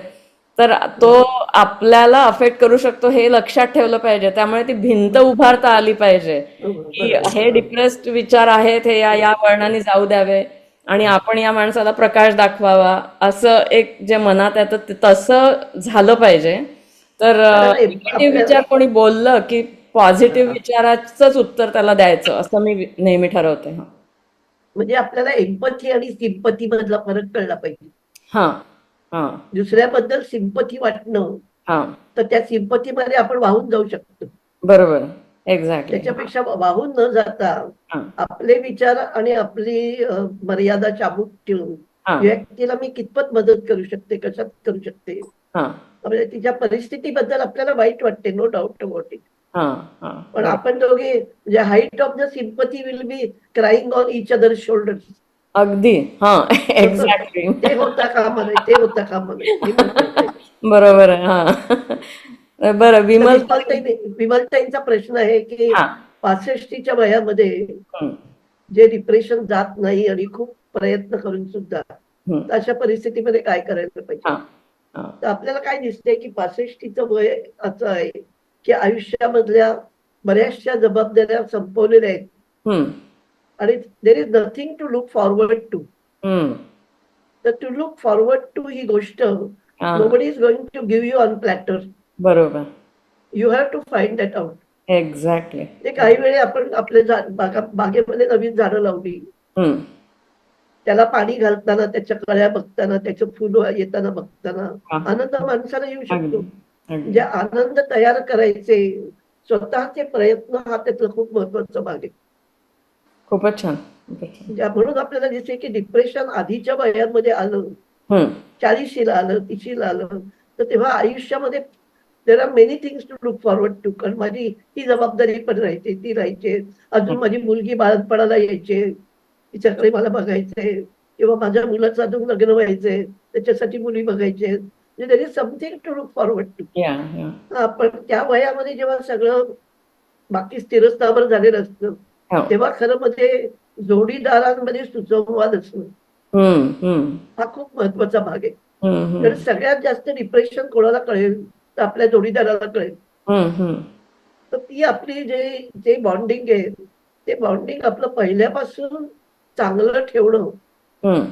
तर तो आपल्याला अफेक्ट करू शकतो हे लक्षात ठेवलं पाहिजे. त्यामुळे ती भिंत उभारता आली पाहिजे की हे डिप्रेस्ड विचार आहेत, हे या या वर्णाने जाऊ द्यावे आणि आपण या माणसाला प्रकाश दाखवावा, असं एक जे मनात येतं तसं झालं पाहिजे. तर निगेटिव्ह विचार कोणी बोललं की पॉझिटिव्ह विचाराचंच उत्तर त्याला द्यायचं, असं मी नेहमी ठरवते. हा म्हणजे आपल्याला एम्पथी आणि सिंपथी मधला फरक कळला पाहिजे. हा हा दुसऱ्याबद्दल सिंपथी वाटणं, हा तर त्या सिंपथीमध्ये आपण वाहून जाऊ शकतो. बरोबर, एक्झॅक्टली. त्याच्यापेक्षा वाहून न जाता हा आपले विचार आणि आपली मर्यादा चाबूक ठेवून हा व्यक्तीला मी कितपत मदत करू शकते, कशात करू शकते, हा म्हणजे तिच्या परिस्थितीबद्दल आपल्याला वाईट वाटते, नो डाऊट अबाउट इट. हा हा पण आपण दोघे म्हणजे height of the sympathy will be crying on each other shoulders. अगदी. हा एक्झॅक्टली. ते होता कामा नये, ते होता कामा नये, हे महत्वाचं आहे. बरोबर आहे. हा बरं, तर विमल. विमलताईंचा प्रश्न आहे की हा 65च्या वयामध्ये हम्म, जे डिप्रेशन जात नाही आणि खूप प्रयत्न करून सुद्धा, हम्म, तर अशा परिस्थितीमध्ये काय करायला पाहिजे? हा हा तर आपल्याला काय दिसतंय की 65चं वय असं आहे की आयुष्यामधल्या बऱ्याचशा जबाबदाऱ्या संपवलेल्या आहेत हम्म, आणि there is nothing to look forward to. Hmm, तर टू लुक फॉरवर्ड टू ही गोष्ट हा, nobody is going to give you on platter. बरोबर, you have to find that out. Exactly. ते काही वेळे आपण आपल्या बागेमध्ये नवीन झाडं लावली, हम्म, त्याला पाणी घालताना, त्याच्या कळ्या बघताना, त्याचं फुल येताना बघताना हा, आनंद माणसाला येऊ अगदी शकतो. अगदी. म्हणजे आनंद तयार करायचे स्वतःचे प्रयत्न हा त्यातला खूप महत्वाचा भाग आहे. खूपच छान, खूपच छान. म्हणजे म्हणून आपल्याला दिसते की डिप्रेशन आधीच्या वयामध्ये आलं, हम्म, 40शीला आलं, 30शीला आलं, तर तेव्हा आयुष्यामध्ये there are many things to look forward to. कारण माझी ही जबाबदारी पण राहायची, ती राहायची, अजून माझी मुलगी बाळंतपणाला यायचे, तिच्याकडे मला बघायचंय, किंवा माझ्या मुलाचं अजून लग्न व्हायचंय, त्याच्यासाठी मुली बघायचे. म्हणजे there is something to look forward to. या पण त्या वयामध्ये जेव्हा सगळं बाकी स्थिरस्थावर झालेलं असतं, हो. तेव्हा खरं म्हणजे जोडीदारांमध्ये सुसंवाद असणं हम्म, हम्म, हा खूप महत्वाचा भाग आहे. हम्म, तर सगळ्यात जास्त डिप्रेशन कोणाला कळेल, तर आपल्या जोडीदाराला कळेल. हम्म, हम्म, तर ती आपली जे जे बॉन्डिंग आहे, ते बॉन्डिंग आपलं पहिल्यापासून चांगलं ठेवणं, हम्म,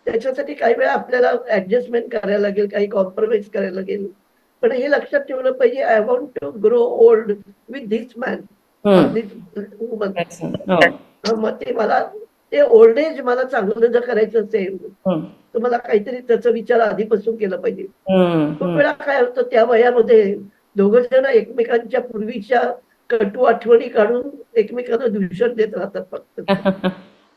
त्याच्यासाठी काही वेळा आपल्याला ऍडजस्टमेंट करायला लागेल, काही कॉम्प्रोमाइज करायला लागेल. पण हे लक्षात ठेवलं पाहिजे, I want to grow old with this man or hmm. This woman. हो. मग ते मला ते ओल्ड एज मला चांगलं जर करायचं असेल, हम्म, तर मला काहीतरी त्याचा विचार आधीपासून केला पाहिजे. हम्म, खूप हम्म. वेळा काय होतं त्या वयामध्ये दोघं जण एकमेकांच्या पूर्वीच्या कटू आठवणी काढून एकमेकांना दूषण देत राहतात फक्त.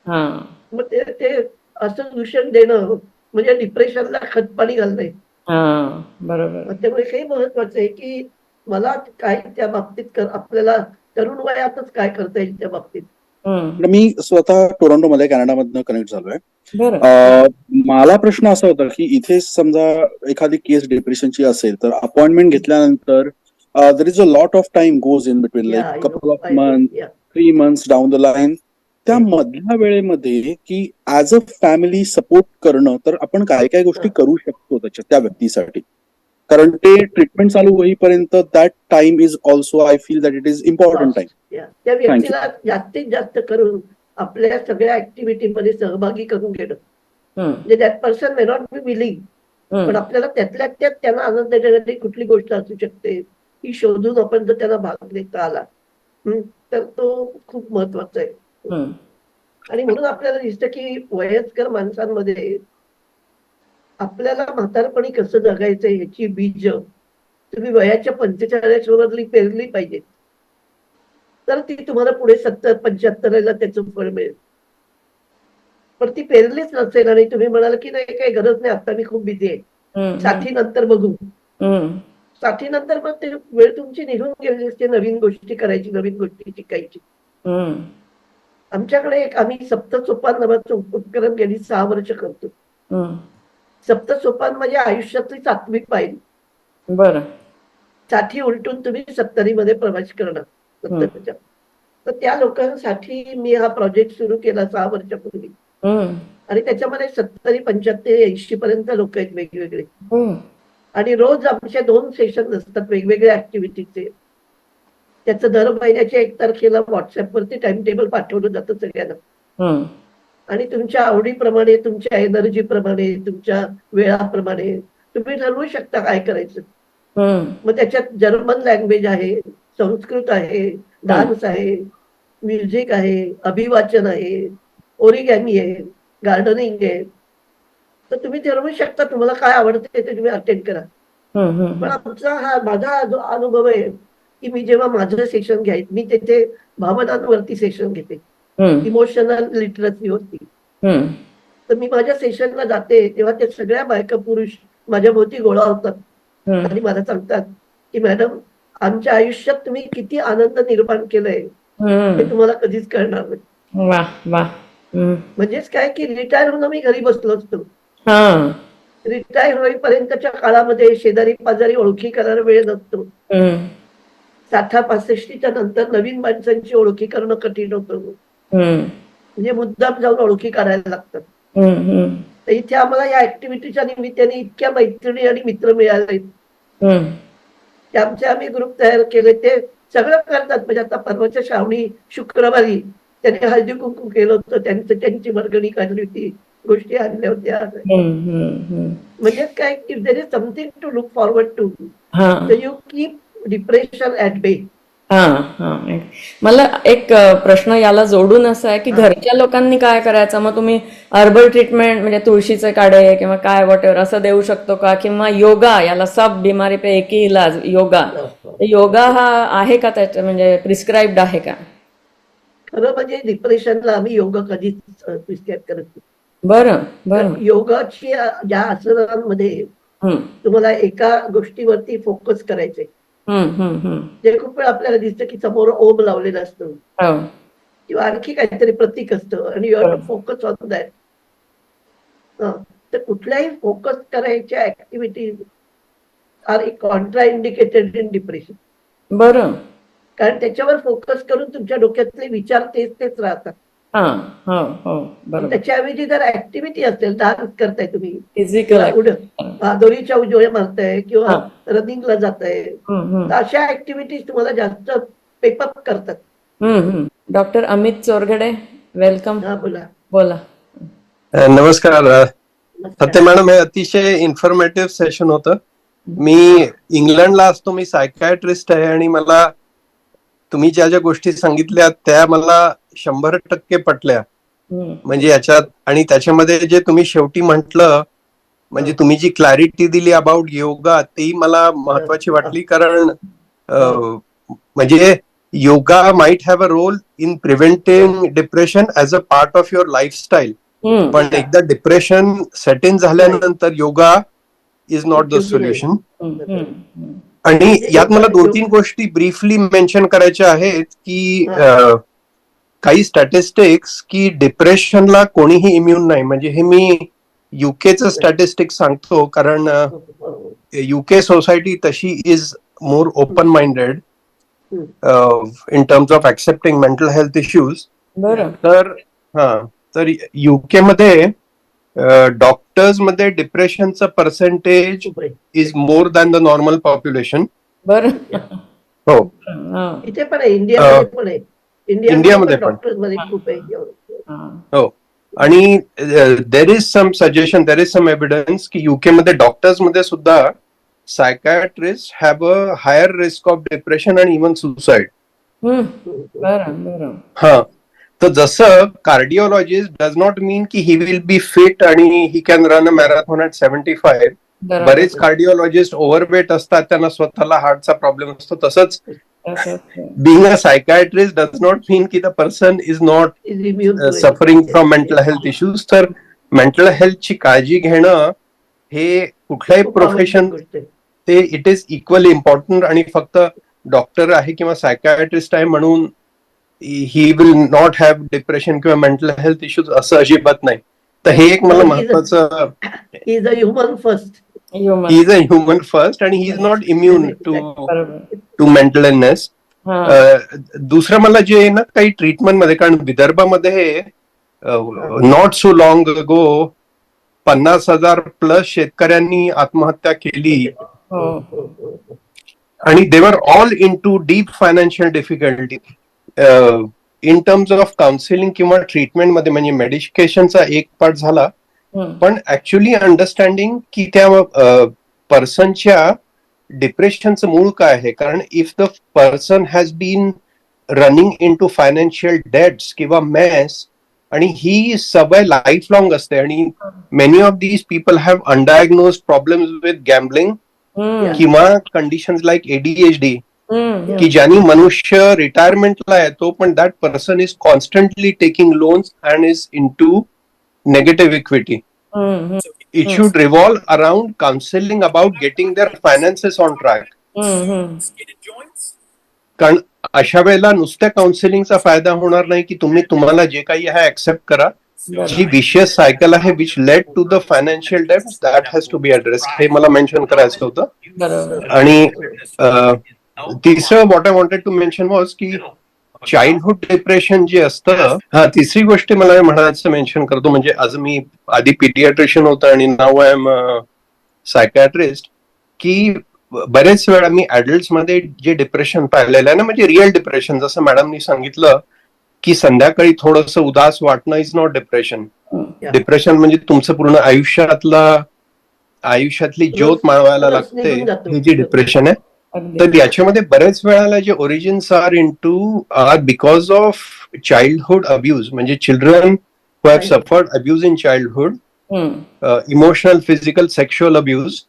हा मग ते ते असं दूषण देणं म्हणजे डिप्रेशनला खतपाणी घालणं. हा बरोबर. त्यामुळे हे महत्वाचं आहे की मला काय त्या बाबतीत आपल्याला तरुण वयातच काय करता येईल त्या बाबतीत. हम्म, मी स्वतः टोरंटोमध्ये कॅनडामधनं कनेक्ट झालोय. बरं. मला प्रश्न असा होता की इथे समजा एखादी केस डिप्रेशनची असेल तर अपॉइंटमेंट घेतल्यानंतर there is a lot of time goes in between, Yeah, like I couple know, of I know. Month, Yeah. 3 months down the line. त्या मधल्या वेळेमध्ये की ऍज अ फॅमिली सपोर्ट करणं, तर आपण काय काय गोष्टी करू शकतो त्या व्यक्तीसाठी? कारण ते ट्रीटमेंट चालू होईपर्यंत that time is also, I feel that it is important time. Yeah. त्या व्यक्तीला जास्तीत जास्त करून आपल्या सगळ्या ऍक्टिव्हिटीमध्ये सहभागी करून घेणं. हम्म, म्हणजे that person may not be willing, पण हम्म, आपल्याला त्यातल्या त्यात त्यांना आनंद देणारी कुठली गोष्ट असू शकते ही शोधून आपण जर त्यांना भाग देता आला, तर तो खूप महत्वाचा आहे. हम्म. आणि म्हणून आपल्याला दिसतं की वयस्कर माणसांमध्ये आपल्याला म्हातारपणी कसं जगायचं ह्याची बीज तुम्ही वयाच्या 45 वरली पेरली पाहिजे, तर ती तुम्हाला पुढे 70-75 त्याचं फळ मिळेल. पण ती पेरलीच नसेल आणि तुम्ही म्हणाल की नाही काही गरज नाही, आता मी खूप बिझी आहे, हम्म, 60 नंतर बघू. हम्म, 60 नंतर मग ते वेळ तुमची निघून गेली असते नवीन गोष्टी करायची, नवीन गोष्टी शिकायची. हम्म. आमच्याकडे एक आम्ही सप्तसोपान नावाचं उपक्रम गेली 6 वर्ष करतो. हम्म. सप्तसोपान म्हणजे आयुष्यातली 7वी पायरी. बरं. 60 उलटून तुम्ही 70 मध्ये प्रवेश करणार. हम्म. तर त्या लोकांसाठी मी हा प्रोजेक्ट सुरू केला 6 वर्षापूर्वी. हम्म, आणि त्याच्यामध्ये 70, 75, 80 पर्यंत लोक आहेत वेगवेगळे. हम्म, आणि रोज आमचे 2 सेशन असतात वेगवेगळ्या ऍक्टिव्हिटीचे. त्याचं दर महिन्याच्या 1 तारखेला व्हॉट्सअपवरती टाइम टेबल पाठवलं जातं सगळ्यांना. हम्म, आणि तुमच्या आवडीप्रमाणे, तुमच्या एनर्जीप्रमाणे, तुमच्या वेळाप्रमाणे तुम्ही ठरवू शकता काय करायचं. हम्म, मग त्याच्यात जर्मन लँग्वेज आहे, संस्कृत आहे, डान्स आहे, म्युझिक आहे, अभिवाचन आहे, ओरिगॅमी आहे, गार्डनिंग आहे. तर तुम्ही ठरवू शकता तुम्हाला काय आवडते ते तुम्ही अटेंड करा. हम्म, पण माझा जो अनुभव आहे की मी जेव्हा माझं सेशन घ्यायचं, मी तिथे भावनांवरती सेशन घेते, हम्म, इमोशनल लिटरसी होती. हम्म, तर मी माझ्या सेशनला जाते तेव्हा ते सगळ्या बायका पुरुष माझ्या भोवती गोळा होतात हम्म, आणि मला सांगतात की मॅडम, आमच्या आयुष्यात तुम्ही किती आनंद निर्माण केलाय हे हम्म. तुम्हाला कधीच कळणार नाही. वा वा. हम्म, म्हणजेच काय की रिटायर होऊन मी घरी बसलो असतो. हा. रिटायर होईपर्यंतच्या काळामध्ये शेजारी पाजारी ओळखी करायला वेळ नसतो. हम्म, 60-65च्या नंतर नवीन माणसांची ओळखी करणं कठीण होतं. हम्म, म्हणजे मुद्दाम जाऊन ओळखी करायला लागतात. हम्म, हम्म, तर इथे आम्हाला या ऍक्टिव्हिटीच्या निमित्ताने इतक्या मैत्रिणी आणि मित्र मिळाले हम्म. की आम्ही ग्रुप तयार केले. ते सगळं करतात. म्हणजे आता परवाच्या श्रावणी शुक्रवारी त्यांनी हळदी कुंकू केलं होतं, त्यांची वर्गणी काढली होती, गोष्टी आणल्या होत्या. हम्म, हम्म, हम्म. म्हणजे काय की there is something to look forward to. हा, you keep depression at bay. हा, हा. मला एक प्रश्न याला जोडून असा आहे की घरच्या लोकांनी काय करायचं? मग तुम्ही हर्बल ट्रीटमेंट म्हणजे तुळशीचे काढे किंवा काय वॉटेवर असं देऊ शकतो का? किंवा योगा, याला सब बिमारी पे एक ही इलाज योगा. योगा हा आहे का त्याच्या म्हणजे प्रिस्क्राईब्ड आहे का? खरं म्हणजे डिप्रेशनला आम्ही योगा कधीच प्रिस्क्राईब करत नाही. बरं बरं. योगाची ज्या आसनांमध्ये हम्म, तुम्हाला एका गोष्टीवरती फोकस करायचंय. हम्म, हम्म, हम्म. जे खूप वेळा आपल्याला दिसतं की समोर ओम लावलेलं असतं हो. किंवा आणखी काहीतरी प्रतीक असतं आणि you have to focus on that. तर कुठल्याही फोकस करायच्या activities are contraindicated in depression. बरं. कारण त्याच्यावर फोकस करून तुमच्या डोक्यातले विचार तेच राहतात. हा, हो हो बरोबर. त्याच्याऐवजी जर ऍक्टिव्हिटी असेल, डान्स करताय तुम्ही, फिजिकल. दोरीच्या उजव्या मारताय किंवा रनिंगला जाताय, हम्म, तर अशा ऍक्टिव्हिटीज तुम्हाला जास्त पेपअप करतात. हम्म. Doctor Amit Chorghade, welcome. हा बोला. बोला. नमस्कार सत्य मॅडम. हे अतिशय इन्फॉर्मेटिव्ह सेशन होतं. मी इंग्लंडला असतो, मी सायकॅट्रिस्ट आहे आणि मला तुम्ही ज्या ज्या गोष्टी सांगितल्या त्या मला 100% पटल्या. हम्म, म्हणजे याच्यात आणि त्याच्यामध्ये जे तुम्ही शेवटी म्हटलं म्हणजे तुम्ही जी क्लॅरिटी दिली अबाउट योगा ती मला महत्वाची वाटली. कारण म्हणजे yoga might have a role in preventing depression as a part of your lifestyle. हम्म. पण एकदा डिप्रेशन सेट इन झाल्यानंतर yoga is not the solution. आणि यात मला 2-3 गोष्टी ब्रीफली मेन्शन करायच्या आहेत की काही स्टॅटिस्टिक्स की डिप्रेशनला कोणीही इम्युन नाही. म्हणजे हे मी युकेचं स्टॅटिस्टिक्स सांगतो कारण युके सोसायटी तशी is more open minded in terms of accepting mental health issues. बरं. तर युके मध्ये डॉक्टर्स मध्ये डिप्रेशनचं percentage is more than the normal population. बरं. हो. हा, इथे पण आहे, इंडियामध्ये पण आहे. इंडियामध्ये पण. डॉक्टर मध्ये खूप आहे. हा. हो. आणि there is some suggestion, there is some evidence की युके मध्ये डॉक्टर्स मध्ये सुद्धा psychiatrist have a higher risk of depression आणि इव्हन सुसाईड. बरं बरं. हा. तर जसं कार्डिओलॉजिस्ट डज नॉट मीन की ही विल बी फिट आणि he can run a marathon at 75. बरोबर. बरेच कार्डिओलॉजिस्ट ओव्हरवेट असतात, त्यांना स्वतःला हार्टचा प्रॉब्लेम असतो. तसंच being a psychiatrist does not mean की the person is not suffering from mental health issues. तर मेंटल हेल्थची काळजी घेणं हे कुठल्याही प्रोफेशन ते इट इज इक्वली इम्पॉर्टंट. आणि फक्त डॉक्टर आहे किंवा सायकॅट्रिस्ट आहे म्हणून he will not have depression किंवा मेंटल हेल्थ इश्यूज असं अजिबात नाही. तर हे एक मला महत्वाचं. He is a human first. He is a human first आणि he is not immune to mental illness. दुसरं मला जे आहे ना काही ट्रीटमेंट मध्ये, कारण विदर्भामध्ये not so long go 50,000 plus शेतकऱ्यांनी आत्महत्या केली आणि they were all in to deep financial difficulty. In terms of counselling किंवा ट्रीटमेंट मध्ये, म्हणजे मेडिकेशनचा एक पार्ट झाला, पण ऍक्च्युअली अंडरस्टँडिंग की त्या पर्सनच्या डिप्रेशनचं मूळ काय आहे. कारण if the person has been running in to financial debts किंवा मेस, आणि ही सवय लाईफ लॉंग असते, आणि many of these people have undiagnosed problems with gambling किंवा कंडिशन्स लाईक ADHD, की ज्यांनी मनुष्य रिटायरमेंटला येतो पण that person is constantly taking loans and is in to negative equity. It should revolve around counseling about getting their finances on track. कारण अशा वेळेला नुसत्या काउन्सिलिंगचा फायदा होणार नाही की तुम्हाला जे काही आहे ऍक्सेप्ट करा. जी विशियस सायकल आहे which led to the financial डेब्ट, that has to be address. हे मला मेन्शन करायचं होतं. आणि तिसरं what I wanted to mention was की चाइल्डहुड डिप्रेशन जे असतं. तिसरी गोष्ट मला म्हणायचं मेन्शन करतो, म्हणजे आज मी आधी पीडियाट्रिशियन होतो आणि नाव आय एम सायकॅट्रिस्ट, की बरेच वेळा मी ऍडल्ट्स मध्ये जे डिप्रेशन पाहिलेलं आहे ना, म्हणजे रिअल डिप्रेशन, जसं मॅडमनी सांगितलं की संध्याकाळी थोडंसं उदास वाटणं इज नॉट डिप्रेशन. डिप्रेशन म्हणजे तुमचं पूर्ण आयुष्यातली ज्योत माळवायला लागते, ही जी डिप्रेशन आहे. तर याच्यामध्ये बरेच वेळाला जे origins are because of childhood abuse, म्हणजे children who have suffered abuse in childhood, emotional, physical, sexual abuse.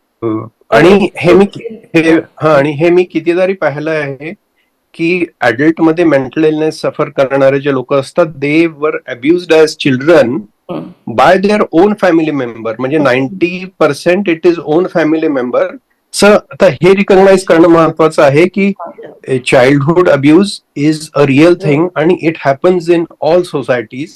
आणि हे मी कितीतरी पाहिलं आहे की ऍडल्ट मध्ये मेंटल इलनेस सफर करणारे जे लोक असतात, they were abused as children by their own family member, म्हणजे 90% it is own family member. आता हे रिकॉग्नाइज करणं महत्वाचं आहे की childhood abuse is a real thing आणि it happens in all societies.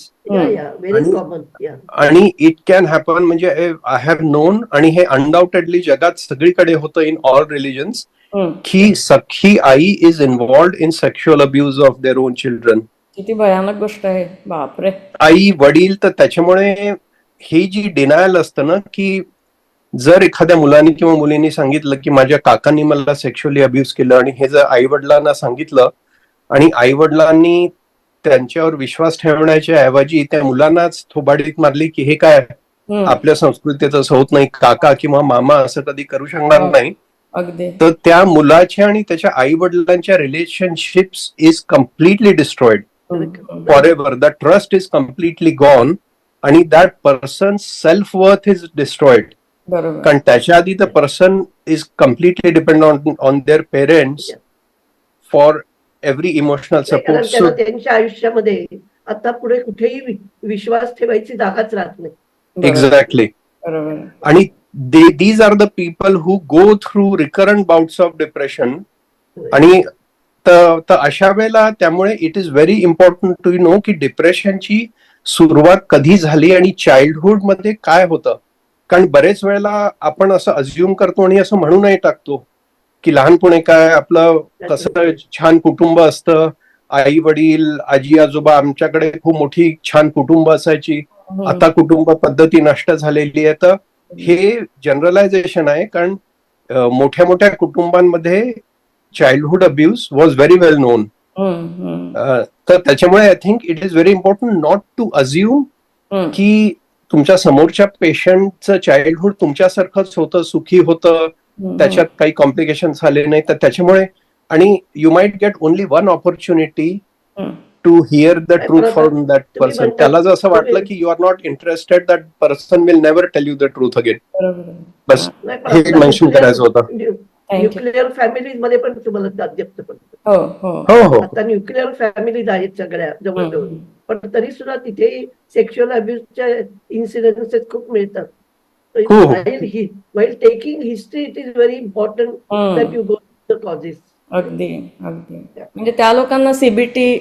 आणि इट कॅन हॅपन, म्हणजे आय हॅव नोन, आणि हे अनडाउटेडली जगात सगळीकडे होतं इन ऑल रिलिजन्स, की सख्खी आई is involved in sexual abuse of their own children. किती भयानक गोष्ट आहे, बापरे. आई वडील. तर त्याच्यामुळे ही जी डिनायल असतं ना, की जर एखाद्या मुलाने किंवा मुलीने सांगितलं की माझ्या काकांनी मला सेक्शुअली अब्यूज केलं, आणि हे जर आई वडिलांना सांगितलं आणि आई वडिलांनी त्यांच्यावर विश्वास ठेवण्याच्या ऐवजी त्या मुलांनाच थोबाडीत मारली की हे काय, आपल्या संस्कृतीत असं होत नाही, काका किंवा मामा असं कधी करू शकणार नाही, तर त्या मुलाच्या आणि त्याच्या आई वडिलांच्या relationships is completely destroyed for ever. The trust is completely gone आणि that person self worth is destroyed. कारण त्याच्या आधी the person is completely depend on their parents for every emotional support. So त्यांच्या आयुष्यामध्ये आता पुढे कुठेही विश्वास ठेवायची जागाच राहत नाही. एक्झॅक्टली. आणि these are the people who go through recurrent bouts of depression. आणि तर अशा वेळेला त्यामुळे it is very important to know की डिप्रेशनची सुरुवात कधी झाली आणि चाइल्डहुड मध्ये काय होतं. कारण बरेच वेळेला आपण असं अज्युम करतो आणि असं म्हणूनही टाकतो की लहानपणी काय आपलं कसं छान कुटुंब असतं, आई वडील, आजी आजोबा, आमच्याकडे खूप मोठी छान कुटुंब असायची, आता कुटुंब पद्धती नष्ट झालेली आहे. तर हे जनरलायझेशन आहे, कारण मोठ्या मोठ्या कुटुंबांमध्ये childhood abuse was very well known. तर त्याच्यामुळे I think it is very important not to assume की तुमच्या समोरच्या पेशंटचं चाइल्डहुड तुमच्यासारखंच होतं, सुखी होतं, त्याच्यात काही कॉम्प्लिकेशन झाले नाही. तर त्याच्यामुळे, आणि you might get only one opportunity to hear the truth from that person. त्याला जर असं वाटलं की you are not interested, that person will never tell you the truth again. बस हे मेन्शन करायचं होतं. न्यूक्लिअर फॅमिलीज मध्ये पण तुम्हाला जास्त पडतं. आता न्यूक्लिअर फॅमिलीज आहेत सगळ्या जवळजवळ, पण तरी सुद्धा तिथे सेक्शुअल अब्यूजच्या इन्सिडेन्सेस खूप मिळतात. while taking history, it is very important that you go to the causes. अगदी अगदी. म्हणजे त्या लोकांना CBT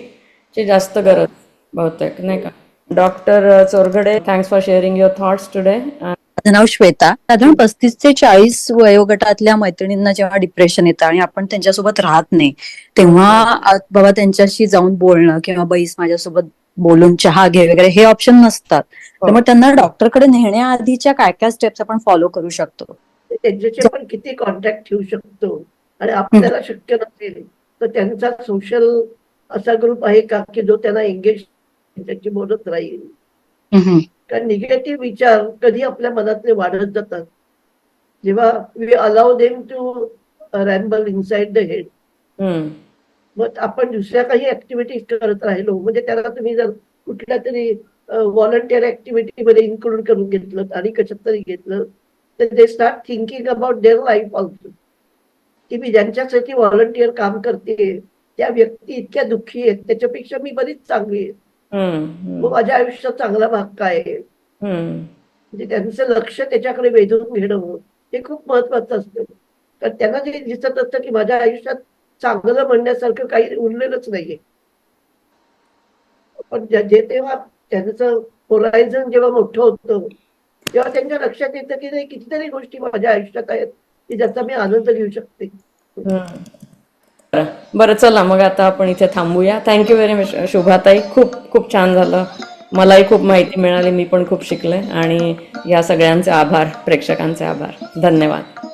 ची जास्त गरज बहुतेक, नाही का. Doctor Chorghade, thanks for sharing your thoughts today. माझं नाव श्वेता. साधारण 35 ते 40 वयोगटातल्या मैत्रिणींना जेव्हा डिप्रेशन येतं आणि आपण त्यांच्यासोबत राहत नाही, तेव्हा बाबा त्यांच्याशी जाऊन बोलणं किंवा बैस माझ्यासोबत बोलून चहा घे वगैरे हे ऑप्शन नसतात. त्यामुळे त्यांना डॉक्टरकडे नेण्याआधीच्या काय काय स्टेप्स आपण फॉलो करू शकतो? त्यांच्याशी आपण किती कॉन्टॅक्ट ठेवू शकतो आणि आपल्याला शक्य नसेल तर त्यांचा सोशल असा ग्रुप आहे का की जो त्यांना एंगेज त्याची बोलत राहील. कारण निगेटिव्ह विचार कधी आपल्या मनातले वाढत जातात जेव्हा we allow them to ramble inside the head. मग आपण दुसऱ्या काही ऍक्टिव्हिटीज करत राहिलो म्हणजे त्याला तुम्ही जर कुठल्या तरी व्हॉलंटिअर ऍक्टिव्हिटी मध्ये इन्क्लूड करून घेतलं आणि कशात तरी घेतलं तर they start thinking about their life also की मी ज्यांच्यासाठी व्हॉलंटिअर काम करते त्या व्यक्ती इतक्या दुःखी आहेत त्याच्यापेक्षा मी बरीच चांगली आहे. मग माझ्या आयुष्यात चांगला भाग काय आहे म्हणजे त्यांचं लक्ष त्याच्याकडे वेधून घेणं हे खूप महत्वाचं असतं. कारण त्यांना जे दिसत असतं की माझ्या आयुष्यात चांगलं म्हणण्यासारखं काही उरलेलंच नाहीये. पण जे तेव्हा त्यांचं होरायझन जेव्हा मोठं होतं तेव्हा त्यांच्या लक्षात येतं की नाही कितीतरी गोष्टी माझ्या आयुष्यात आहेत की ज्याचा मी आनंद घेऊ शकते. बरं चला मग आता आपण इथे थांबूया. Thank you very much Shubhatai. खूप खूप छान झालं. मलाही खूप माहिती मिळाली. मी पण खूप शिकले आणि या सगळ्यांचे आभार, प्रेक्षकांचे आभार. धन्यवाद.